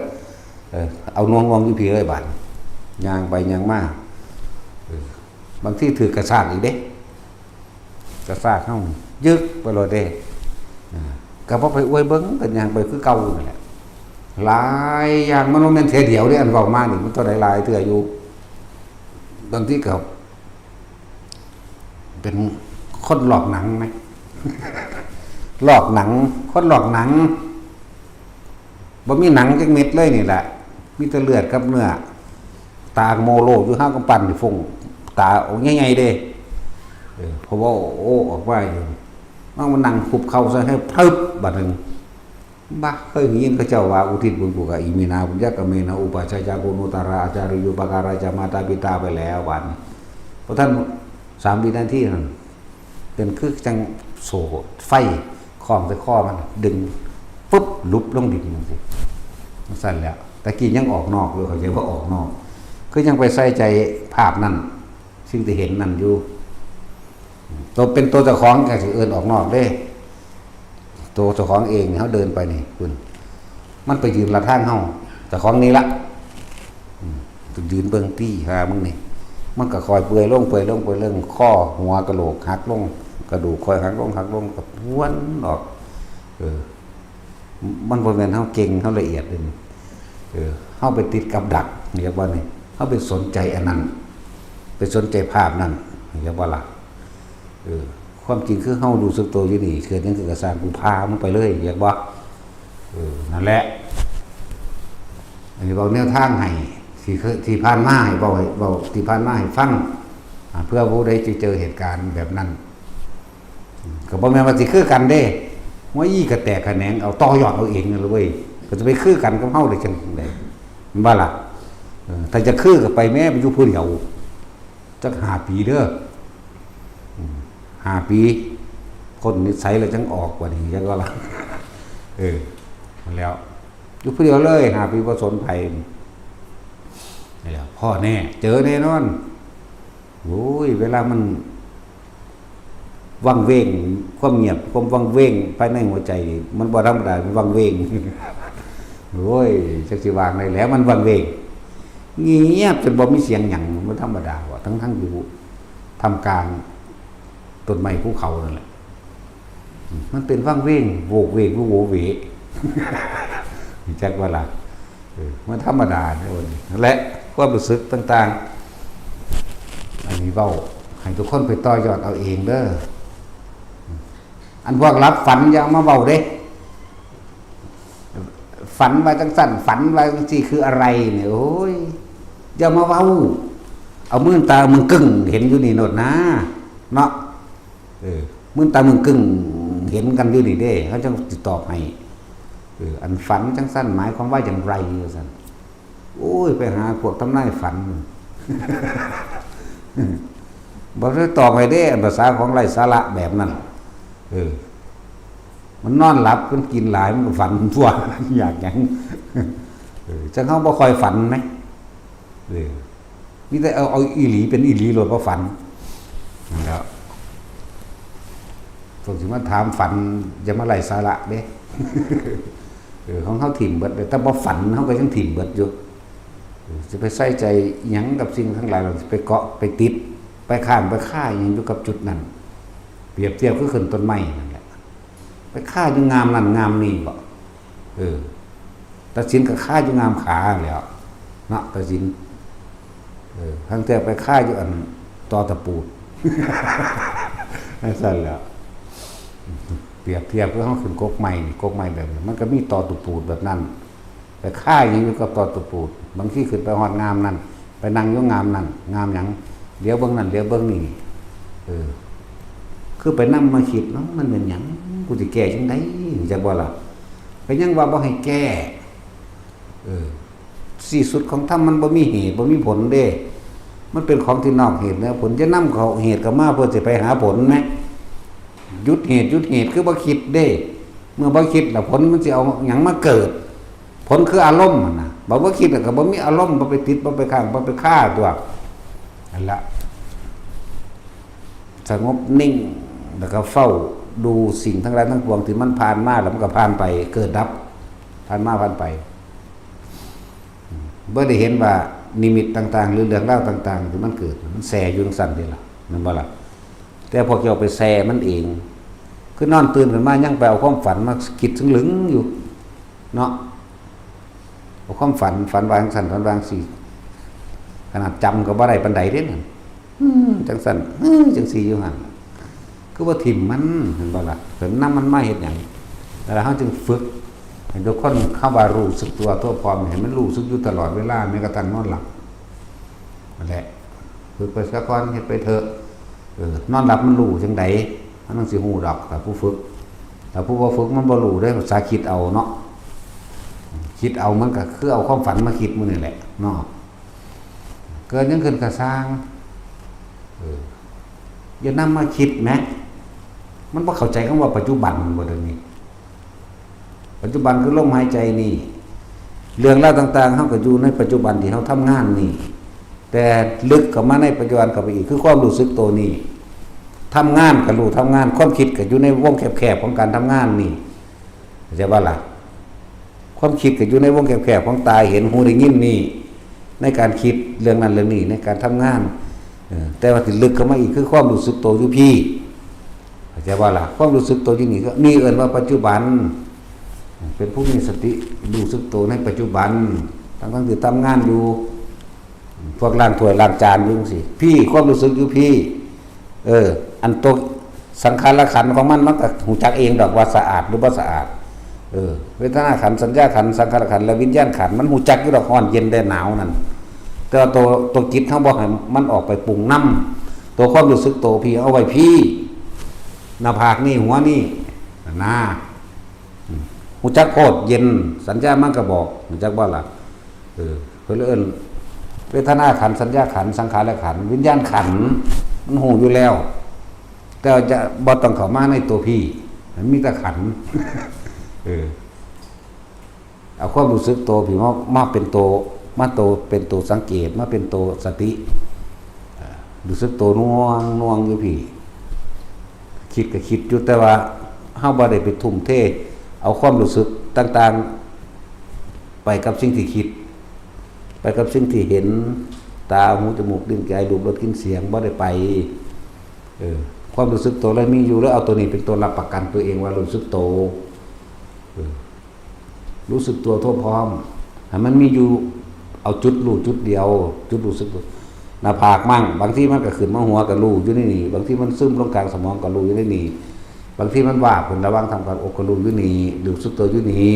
เอาน่วงอยู่พี่เอ้ยบาดย่างไปย่างมาบางทีถือกระซากอีกเด้กระซากเฮายึกไปเลยเด้ก็บ่ไปอวยเบิ่งก็ย่างไปคือเก่านั่นแหละหลายอย่างมันบ่แม่นเทื่อเดียวเด้อันเว้ามานี่มันเท่าใดหลายเทื่ออยู่บางทีก็เป็นคนหลอกหนังไหมหลอกหนังคนหลอกหนังบ่มีหนังจักเม็ดเลยนี่แหละมีแต่เลือดกับเนื้อตาโมโลอยู่ห้างกำปั้นอยู่ฟงตาโอ้ใหญ่ๆเด้เพราะว่าโอ้ออกว่าอยู่มันนั่งคุบเข่าซะให้พึบบัดนึง บ้าเคยยินเขาเจ้าว่าอุทิศบุญกุกอิมินาบุญญกเมนะอุปาชายาโกนุตาราอาจาริยุปการาจามาตาปิตาไปแล้ววันเพราะท่าน3 วินาทีนั่นเป็นคือจังโซ่ไฟคล้องใส่ข้อมันดึงปุ๊บลุบลงดินจังซี่มันสั่นแล้วตะกี้ยังออกนอกเลยเขาใจว่าออกนอกคือยังไปใส่ใจภาพนั้นสิ่งที่เห็นนั่นอยู่ตัวเป็นตัวเจ้าของก็สิเอิ้นออกนอกเด้ตัวเจ้าของเองเขาเดินไปนี่คุณมันไปยืนละทางเฮาเจ้าของนี้ละต้องยืนเบิ่งตี้หามึงนี่มันก็คอยเปื่อยลงเรื่องข้อหัวกระโหลกหักลงกระดูกคอยหักลงกับม้วนออกมันบ่แม่นเฮาเก่งเฮาละเอียดเลยเฮาไปติดกับดักเรียกว่านี่เฮาไปสนใจอันนั้นไปสนใจภาพนั้นเรียกว่าล่ะความจริงคือเฮารู้สึกตัวอยู่นี่เกิดจังซี่ก็สร้างกูพามันไปเลยเรียกว่านั่นแหละอันนี้บอกแนวทางให้ที่ผ่านมาให้เว้าที่ผ่านมาให้ฟังเพื่อผู้ใดจะเจอเหตุการณ์แบบนั้นก็บ่แม่นว่าสิคือกันเด้ว่าอี้ก็แตกแขนงเอาต่อยอดเอาเองนั่นเลยเว้ยก็จะไปคือกันกับเฮาได้จังได๋มันบ่ล่ะถ้าจะคือก็ไปแม่ไปอยู่ผู้เดียวจัก5 ปีเด้อ5 ปีคนนิสัยแล้วจังออกกว่านี้จังว่าล่ะมันแล้วอยู่ผู้เดียวเลย5 ปีบ่สนไผนี่แหละพ่อแน่เจอแน่นอนโอ้ยเวลามันวังเวงความเงียบความวังเวงภายในหัวใจมันบ่ธรรมดามันวังเวงโอ้ยจักสิวางได้แล้วมันวังเวงเงียบจนบ่มีเสียงหยังมันธรรมดาว่ะทั้งอยู่ทำกลางต้นไม้ภูเขานั่นแหละมันเป็นวังเวงโวกเวกโวเวจักว่าล่ะมันธรรมดาเนี่ยและความรู้สึกต่างๆอันนี้เว้าให้ทุกคนไปต่อยอดเอาเองเด้ออันพวกรับฝันอย่ามาเว้าเด้ฝันว่าจังสั่นฝันว่าจังซี่คืออะไรเนี่ยโอ้ยอย่ามาเว้าเอามือตามึงกึ่งเห็นอยู่นี่โนดนะเนาะมือตามึงกึ่งเห็นกันอยู่นี่เด้เขาจะติดตอบให้อันฝันจังสั้นหมายความว่าอย่างไรสั่นโอ้ยไปหาพวกทำนายฝันบอกได้ตอบให้ได้ภาษาของไรสาระแบบนั้นมันนอนหลับมันกินหลายมันก็ฝันทั่วอยากอย่างจะเขาบ่คอยฝันไหมนี่แต่เอาอีหลีเป็นอีหลีโลดเพราะฝันแล้วส่วนที่มาถามฝันจะมาไรสาระเด้ของเขาถิ่มเบิดแต่พอฝันเขาก็ยังถิ่มเบิดอยู่จะไปใส่ใจหยังกับสิ่งทั้งหลายเราไปเกาะไปติดไปข้ามไปฆ่าอย่างอยู่กับจุดนั้นเปรียบเทียบก็ขึ้นต้นไม้นั่นแหละไปฆ่าอยู่งามนั่นงามนี่บ่ตัดสินกับฆ่าอยู่งามขาแล้วเนาะตัดสินทั้งแต่ไปฆ่าอยู่อันตอตะปูดนั่นสั่นแล้วเปรียบเทียบก็เขาขึ้นกกไม้แบบนี้มันก็มีตอตะปูดแบบนั้นแต่ฆ่าอย่างอยู่กับตอตะปูดบางที่ขึ้นไปฮอดงามนั่นไปนั่งอยู่งามนั่นงามหยังเดี๋ยวเบิ่งนั่นเดี๋ยวเบิ่งนี่คือไปนั่งมาคิดเนาะมันเป็นหยังกูจะแก้จังไดจักบ่ล่ะก็ยังว่าบ่ให้แก้ที่สุดของธรรมมันบ่มีเหตุบ่มีผลเด้มันเป็นของที่นอกเหตุแล้วผลจะนำเขาเหตุเข้ามาเพื่อสิไปหาผลมั้ยหยุดเหตุคือบ่คิดเด้เมื่อบ่คิดแล้วผลมันสิเอาหยังมาเกิดผลคืออารมณ์น่ะบ่คิดแล้วก็บ่มีอารมณ์บ่ไปติดบ่ไปข้างบ่ไปฆ่าตัวนั่นล่ะสงบนิ่งแล้วก็เฝ้าดูสิ่งทั้งหลายทั้งปวงที่มันผ่านมาแล้วมันก็ผ่านไปเกิดดับผ่านมาผ่านไปบ่ได้เห็นว่านิมิตต่างๆหรือเรื่องราวต่างๆที่มันเกิดมันแสอยู่จังซั่นนี่ล่ะนั่นบ่ล่ะแต่พวกเจ้าไปแสมันเองคือนอนตื่นขึ้นมายังไปเอาความฝันมาคิดถึงหลึงอยู่เนาะเอาความฝันวางสั่นฝันวางสิขนาดจำก็บ่ได้ปานใดเด้นั่นจังสั่นจังซี่อยู่หั่นคือว่าถิ่มมันเห็นบ่ล่ะเห็นนำมันมาเฮ็ดหยังแล้วเฮาจึงฝึกให้ทุกคนเข้าว่ารู้สึกตัวทั่วพร้อมให้มันรู้สึกอยู่ตลอดเวลาแม้กระทั่งนอนหลับนั่นแหละฝึกไปสักก่อนเฮ็ดไปเถอะนอนหลับมันรู้จังไดมันต้องสิฮู้ดอกถ้าผู้ฝึก แต่ผู้ว่าฝึกมันบ่รู้ได้ภาษาคิดเอาเนาะคิดเอามันก็คือเอาความฝันมาคิดมื้อนี่แหละเนาะเกิดยังขึ้นกระสร้างอย่านำมาคิดแม้มันบ่เข้าใจคำว่าปัจจุบันบ่เดี๋ยวนี้ปัจจุบันคือลมหายใจนี่เรื่องราวต่างๆเฮาก็อยู่ในปัจจุบันที่เฮาทำงานนี่แต่ลึกเข้ามาในปัจจุบันเข้าไปอีกคือความรู้สึกตัวนี่ทำงานก็รู้ทำงานความคิดก็อยู่ในวงแคบๆของการทำงานนี่เข้าใจบ่ล่ะความคิดก็อยู่ในวงแคบๆของตาเห็นหูได้ยินนี่ในการคิดเรื่องนั้นเรื่องนี้ในการทำงานแต่ว่าที่ลึกเข้ามาอีกคือความรู้สึกตัวอยู่พี่เข้าใจบ่ล่ะความรู้สึกตัวอยู่นี่ก็นี่เอิ้นว่าปัจจุบันเป็นผู้มีสติรู้สึกตัวในปัจจุบันทั้งที่ทำงานอยู่พวกล้างถ้วยล้างจานอยู่สิพี่ความรู้สึกอยู่พี่อันตัวสังขารขันธ์ของมันก็หูจักเองดอกว่าสะอาดหรือบ่สะอาดเวทนาขันธ์สัญญาขันธ์สังขารขันธ์และวิญญาณขันธ์มันหูจักอยู่ดอกร้อนเย็นแดดหนาวนั่นแต่ว่าตัวจิตเฮาบ่ให้มันออกไปปรุงนำตัวความรู้สึกตัวพี่เอาไว้พี่หน้าผากนี่หัวนี่หน้าหูจักโคตรเย็นสัญญามันก็บอกหูจักบ่ล่ะเพิ่นเอิ้นเวทนาขันธ์สัญญาขันธ์สังขารขันธ์วิญญาณขันธ์มันหูอยู่แล้วแต่จะบ่ต้องเข้ามาในตัวพี่มันมีแต่ขันธ์เอาความรู้สึกตัวพี่มาเป็นตัวมาโตเป็นตัวสังเกตมาเป็นตัวสติรู้สึกตัวน่วงอยู่พี่คิดก็คิดอยู่แต่ว่าเฮาบ่ได้ไปทุ่มเทเอาความรู้สึกต่างๆไปกับสิ่งที่คิดไปกับสิ่งที่เห็นตาหูจมูกลิ้นกายรูปรสกลิ่นเสียงบ่ได้ไปความรู้สึกตัวแล้วมีอยู่แล้วเอาตัวนี้เป็นตัวรับประกันตัวเองว่ารู้สึกตัวรู้สึกตัวทั่วพร้อมให้มันมีอยู่เอาจุดรู้จุดเดียวจุดรู้สึกตัวหน้าผากมั่งบางทีมันก็ขึ้นมาหัวก็รู้อยู่ในนี่บางทีมันซึมลงกลางสมองก็รู้อยู่ในนี่บางทีมันว่าผลระวังทำการอกก็รู้อยู่นี่รู้สึกตัวอยู่นี่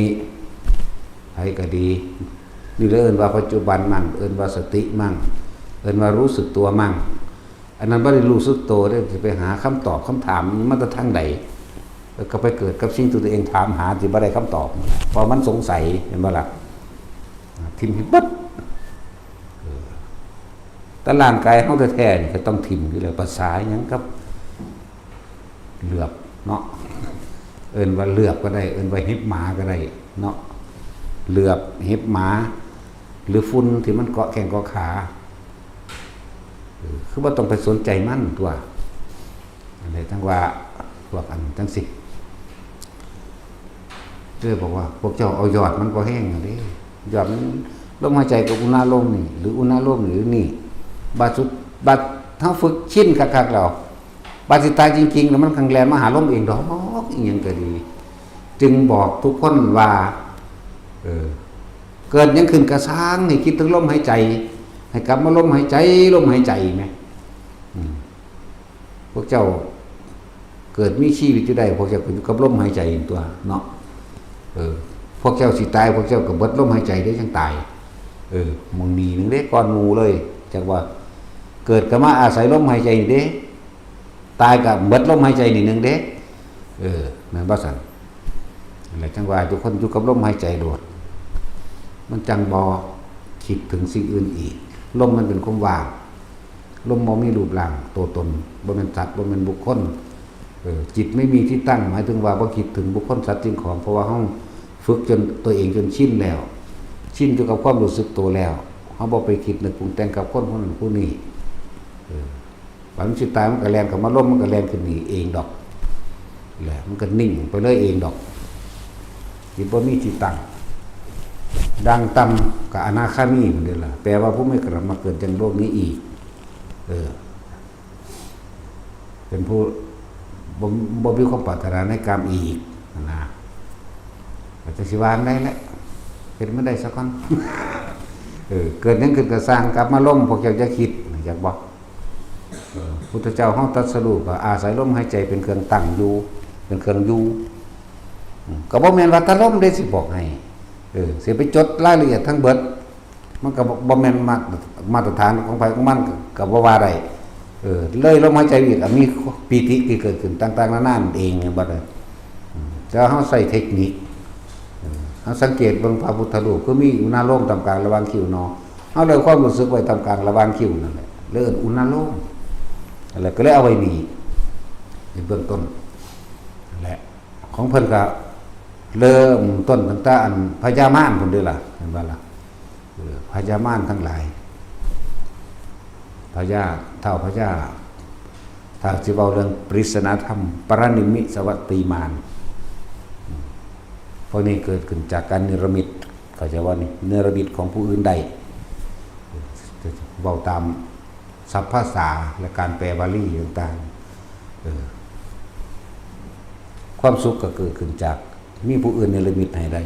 ให้ก็ดีนี่เอิ้นว่าปัจจุบันมั่งเอิ้นว่าสติมั่งเอิ้นว่ารู้สึกตัวมั่งอันนั้นบ่ได้รู้สึกตัวได้สิไปหาคำตอบคำถามมันจะทางใดแล้วก็ไปเกิดกับสิ่งที่ตัวเองถามหาที่บ่ได้คำตอบเพราะมันสงสัยเห็นบ่ล่ะทิ่มให้ปึ๊ดแต่ร่างกายเฮาแท้ๆนี่ก็ต้องทิ่มอยู่แล้วภาษาหยังกับเหลือบเนาะเอิ้นว่าเหลือบก็ได้เอิ้นว่าเห็บหมาก็ได้เนาะเหลือบเห็บหมาหรือฝุ่นที่มันเกาะแข้งเกาะขาคือว่าต้องไปสนใจมันตัวอะไรทั้งว่าพวกอันทั้งสิบอกว่าพวกเจ้าเอายอดมันก็แห้งอย่างนี้ยอดมันลมหายใจกับอุณาโลมนี่หรืออุณาโลมหรือนี่บาสุดบาทั้งฝึกชินคักๆเราบาสิตายจริงๆแล้วมันขังแรงมาหาลมเองดอกอีกอย่างก็ดีจึงบอกทุกคนว่าเกิดยังขึ้นกระซ้างให้คิดถึงลมหายใจให้กลับมาลมหายใจลมหายใจไหมพวกเจ้าเกิดมีชีวิตอยู่ได้พวกเจ้าก็อยู่กับลมหายใจตัวเนาะพวกเจ้าสิตายพวกเจ้าก็เบิดลมหายใจได้จังตายมองนีนึงเด้ก่อนหมู่เลยจักว่าเกิดก็มาอาศัยลมหายใจนี่เด้ตายก็เบิดลมหายใจนี่นึงเด้แม่นบ่ซั่นแล้วจังว่าทุกคนอยู่กับลมหายใจโดดมันจังบ่คิดถึงสิ่งอื่นอีกลมมันเป็นความว่างลมบ่มีรูปร่างตัวตนบ่แม่นสัตว์บ่แม่นบุคคลจิตไม่มีที่ตั้งหมายถึงว่าบ่คิดถึงบุคคลสัตว์สิ่งของเพราะว่าเฮาฝึกจนตัวเองจนชินแล้วชินอยู่กับความรู้สึกตัวแล้วเฮาบ่ไปคิดนึกปรุงแต่งกับคนนั้นผู้นี้บางสิตายมันก็แล่นเข้ามาลมมันก็แล่นขึ้นนี่เองดอกแหละมันก็นิ่งไปเลยเองดอกจิตบ่มีที่ตั้งดังต่ำกับอนาคามีเหมือนเดิมล่ะแปลว่าผู้ไม่กลับมาเกิดจังโลกนี้อีกเป็นผู้บ่มีความปรารถนาในกรรมอีกนะอาจจะสิวางได้แหละเป็นไม่ได้สักคนเกิดยังขึ้นกระสร้างกลับมาล่มพวกเจ้าจะคิดอยากบอกพุทธเจ้าห้องตรัสรู้ก็อาศัยลมหายใจเป็นเครื่องตั้งอยู่เป็นเครื่องอยู่ก็บ่แม่นว่าตะลมได้สิบอกให้สิไปจดรายละเอียดทั้งเบิดมันก็บ่แม่นมาตรฐานของไผของมันก็บ่ว่าได้เลยลมหายใจอีกมีปีติที่เกิดขึ้นต่างๆนานาเองบัดนี้ จะเฮาใส่เทคนิคเฮาสังเกตเบิ่งพระพุทธรูปก็มีอุณาโลมตามกลางระหว่างคิ้วเนาะเฮาเลยความรู้สึกไว้ตามกลางระหว่างคิ้วนั่นแหละเลิ่นอุณาโลมอะไรก็เลยเอาไว้นี่ในเบื้องต้นนั่นแหละของเพิ่นก็เริ่มต้นตั้งแต่อันพญามารพุ่นเด้อล่ะเห็นบ่ล่ะพญามารทั้งหลายพญาเท่าพญาถ้าสิเว้าเรื่องปริศนาธรรมปรนิมมิสวัตติมานพวกนี้เกิดขึ้นจากการเนรมิตเขาจะว่านี่เนรมิตของผู้อื่นใดเว้าตามศัพท์ภาษาและการแปลบาลีต่างๆความสุขก็เกิดขึ้นจากมีผู้อื่นเนรมิตให้ได้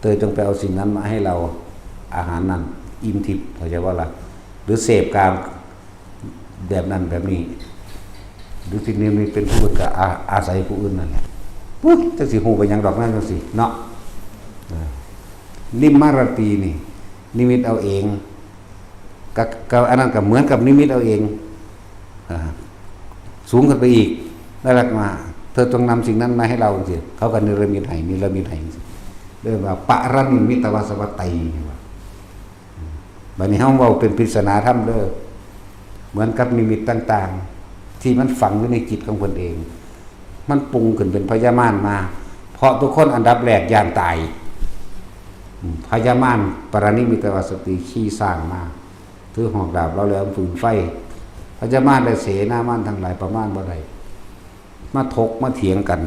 เตยจงไปเอาสิ่งนั้นมาให้เราอาหารนั้นอิ่มทิพย์เขาจะว่าล่ะหรือเสพการแบบนั้นแบบนี้หรือสิ่งนี้มีเป็นผู้อื่นก็อาศัยผู้อื่นนั่นแหละปุ๊บจังสิฮู้ไปยังดอกนั้นจังสิเนาะนิมมารตีนี่นิมิตเอาเองก็อันนั้นก็เหมือนกับนิมิตเอาเองสูงขึ้นไปอีกได้รักมาเธอต้องนำสิ่งนั้นมาให้เราสิเขาก็นิรมิตให้นิรมิตให้เรียกว่าปะรนิมิตวาสวัตติบัดนี้เฮาเว้าเป็นปริศนาธรรมเด้อเหมือนกับนิมิตต่างๆที่มันฝังอยู่ในจิตของเพิ่นเองมันปรุงขึ้นเป็นพญามารมาเพราะทุกคนอันดับแรกย่านตายพญามารปรนิมิตวาสติขี้สร้างมาถือหอกดาบเราแล้วฝืนไฟพญามารได้เสนามารทั้งหลายประมาณบ่ได้มาถกมาเถียงกัน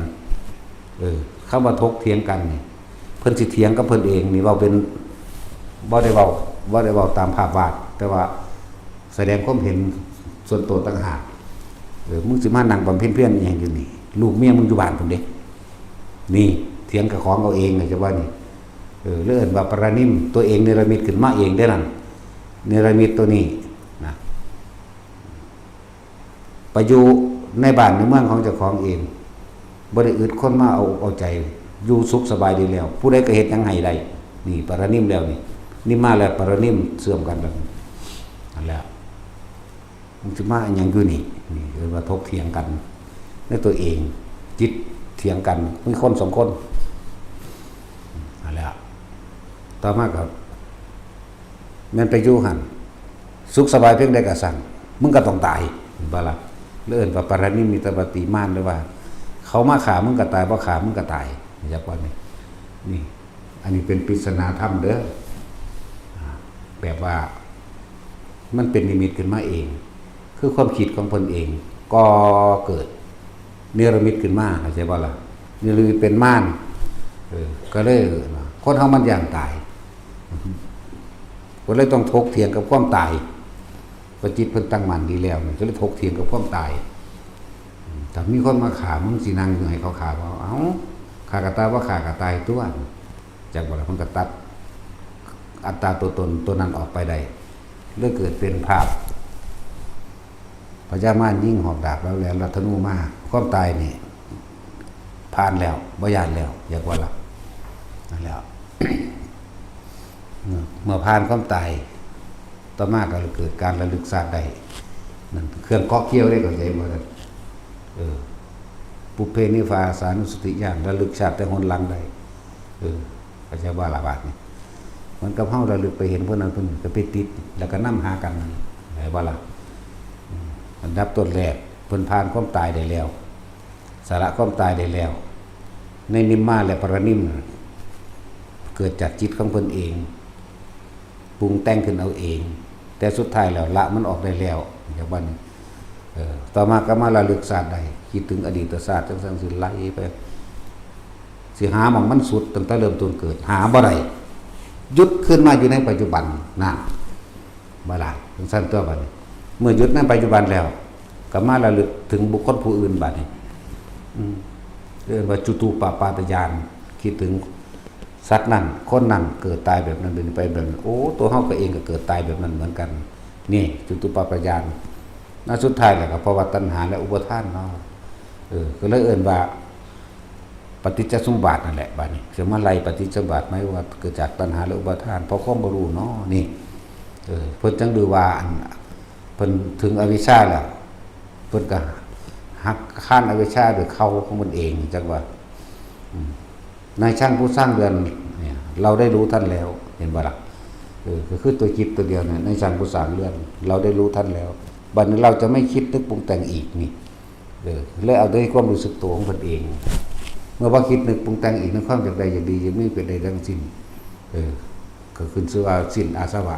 เข้ามาถกเถียงกันนี่เพิ่นสิเถียงกับเพิ่นเองนี่เว้าเป็นบ่ได้เว้าตามภาพวาดแต่ว่าแสดงความเห็นส่วนตัวต่างหากมึงสิมานั่งบำเพ็ญเพียรอีหยังอยู่นี่ลูกเมียมึงอยู่บ้านพุ่นเด้นี่เถียงกับของเอาเองน่ะจะว่านี่เลื่อนว่าปรนิมตัวเองเนรมิตขึ้นมาเองได้นั่นเนรมิตตัวนี้นะไปอยู่ในบ้านในเมืองของเจ้าของเองบ่ได้อึดคนมาเอาใจอยู่สุขสบายดีแล้วผู้ใดก็เฮ็ดหยังให้ได้นี่ปรนิมแล้วนี่นิมมาแล้วปรนิมเสื่อมกันแล้วนั่นแหละมันสิมาหยังอยู่นี่เรียกว่าถกเถียงกันในตัวเองจิตเถียงกันมีคนสองคนนั่นแหละต่อมาครับแม่นไปอยู่หั่นสุขสบายเพียงใดก็สั่งมึงก็ต้องตายบ่ล่ะเลื่อนว่าปรนิมมิตวติมานหรือว่า เขามาขามึงก็ตายบ่ขามึงก็ตายจักว่านี่อันนี้เป็นปริศนาธรรมเด้อแบบว่ามันเป็นนิมิตขึ้นมาเองคือความคิดของเพิ่นเองก็เกิดเนรมิตขึ้นมาเข้าใจบ่ล่ะเนรมิตเป็นม่านก็เลยคนเฮามันย่างตายก็เลยต้องถกเถียงกับความตายพอจิตเพิ่นตั้งมั่นดีแล้วก็เลยถกเถียงกับความตายถ้ามีคนมาฆ่ามึงสินั่งอยู่ให้เขาฆ่าว่าเอ้าฆ่าก็ตายว่าฆ่าก็ตายตัวจักบ่ล่ะเพิ่นก็ตัดอัตตาตัวตนตัวนั้นออกไปได้เลยเกิดเป็นภาพพญามารยิ่งหอกดาบแล้วรัตนูมาความตายนี่ผ่านแล้วบ่ย่านแล้วอยากว่าล่ะนั่นแล้ว เมื่อผ่านความตายต่อมาก็เกิดการระลึกชาติได้นั่นเครื่องเกาะเกี่ยวได้ก็ใจบ่ได้ปุเพนิวาสานุสติญาณระลึกชาติแต่หนหลังได้ก็จะว่าละบาดนี่มันกับเฮาระลึกไปเห็นพวกนั้นเพิ่นก็ไปติดแล้วก็นำหากันได้บ่ล่ะอันดับต้นแรกเพิ่นผ่านความตายได้แล้วสาระความตายได้แล้วในนิมมาและปรนิมเกิดจากจิตของเพิ่นเองปรุงแต่งขึ้นเอาเองแต่สุดท้ายแล้วละมันออกได้แล้วอย่างว่านี้ต่อมาก็มาระลึกชาติได้คิดถึงอดีตชาติจังซั่นสิไล่ไปสิหาหม่องมันสุดตั้งแต่เริ่มต้นเกิดหาบ่ได้หยุดขึ้นมาอยู่ในปัจจุบันนั่นบ่ล่ะจังซั่นตัวบัดนี้เมื่อหยุดในปัจจุบันแล้วก็มาระลึกถึงบุคคลผู้อื่นบัดนี้เรียกว่าจุตูปปาตญาณคิดถึงสัตว์นั้นคนนั้นเกิดตายแบบนั้นเป็นไปแบบนั้นโอ้ตัวเฮาก็เองก็เกิดตายแบบนั้นเหมือนกันนี่จุตูปปาตญาณน่าสุดท้ายแหละก็เพราะว่าตัณหาและอุปทานเนาะก็เลยเอิ้นว่าปฏิจจสมุปบาทนั่นแหละบัดนี้สิมาไล่ปฏิจจสมุปบาทไหมว่าเกิดจากตัณหาและอุปทานเพราะความบ่รู้เนาะนี่เพิ่นจังดูว่าเพิ่นถึงอวิชชาแล้วเพิ่นก็หักข้านอวิชชาด้วยเข้าของมันเองจังว่า นายช่างผู้สร้างเรือนเนี่ยเราได้รู้ท่านแล้วเห็นบ่ล่ะก็คือตัวจิตตัวเดียวเนี่ยนายช่างผู้สร้างเรือนเราได้รู้ท่านแล้วบัดนี้เราจะไม่คิดนึกปรุงแต่งอีกนี่เลยเอาด้วยความรู้สึกตัวของตนเอง เมื่อว่าคิดนึกปรุงแต่งอีกในความจากใดอย่างดียังไม่เป็นใดทั้งสิ้นก็ขึ้นชื่อว่าสิ้นอาสวะ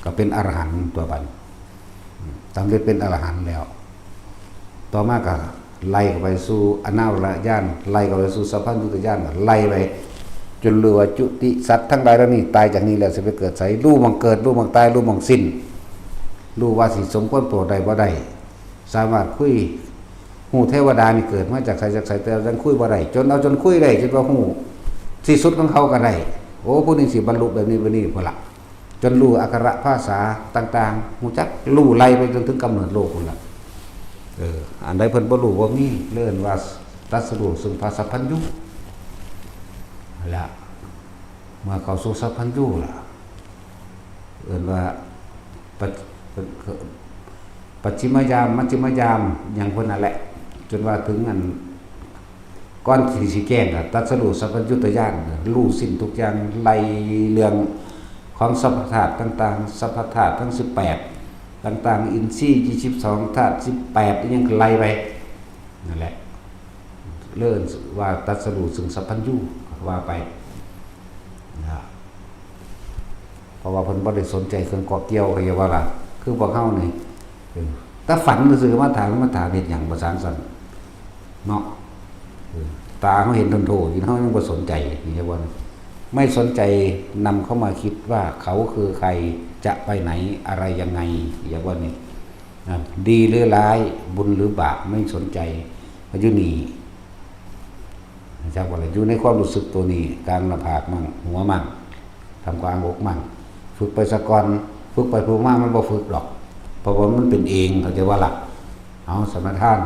ก็เป็นอรหันต์ตัวบันสำเร็จเป็นอรหันต์แล้ว ต่อมาก็ไล่ไปสู่อนาวรญาณไล่ไปสู่สัพพัญญุตญาณไล่ไปจนเหลือจุติสัตว์ทั้งหลายแล้วนี่ตายจากนี้แล้วจะไปเกิดไสรู้มังเกิดรู้มังตายรู้มังสิ้นรู้ว่าสิสมควรโปรดใดบ่ได้สามารถคุยหูเทวดานี่เกิดมาจากไสแต่ยังคุยบ่ได้จนคุยได้จนว่าหูที่สุดของเขาก็ได้โอ้ผู้นี้สิบรรลุแบบนี้พุ่นล่ะจนรู้อักขระภาษาต่างๆหูจักรู้ไล่ไปจนถึงกำเนิดโลกพุ่นล่ะอันใดเพิ่นบ่รู้ว่ามีเลื่อนว่าตรัสรู้ซึ่งพระสัพพัญญุล่ะเมื่อเข้าสู่สัพพัญญุล่ะเอิ้นว่าปัจฉิมยามมัชฌิมยามอย่างเพิ่นนั่นแหละจนว่าถึงอันก้อนที่สิแก้งก็ตรัสรู้สัพพัญญุตญาณรู้สิ้นทุกอย่างไล่เรื่องของสัพพธาตุต่างๆสัพพธาตุทั้ง18ต่างๆอินทรีย์22ธาตุ18ยังไล่ไปนั่นแหละเลิ่นว่าตรัสรู้ซึ่งสัพพัญญุว่าไปนะเพราะว่าเพิ่นบ่ได้สนใจเครื่องเกาะเกี่ยวก็อย่าว่าล่ะคือพวกเฮานี่ถ้าฝันซื่อๆมาถามเฮ็ดหยังบ่สร้างสรรค์เนาะตาเขาเห็นทนโทอยู่เฮายังบ่สนใจนี่ว่าไม่สนใจนำเข้ามาคิดว่าเขาคือใครจะไปไหนอะไรยังไงอย่างว่านี่ดีหรือร้ายบุญหรือบาปไม่สนใจอยู่นี่จากว่าอะไรอยู่ในความรู้สึกตัวนี้กลางหน้าผากมั่งหัวมั่งทำกลางอกมั่งฝึกไปสักก่อนฝึกไปฝึกมามันบ่ฝึกหรอกเพราะว่ามันเป็นเองเขาจะว่าหลักเอาสมทาน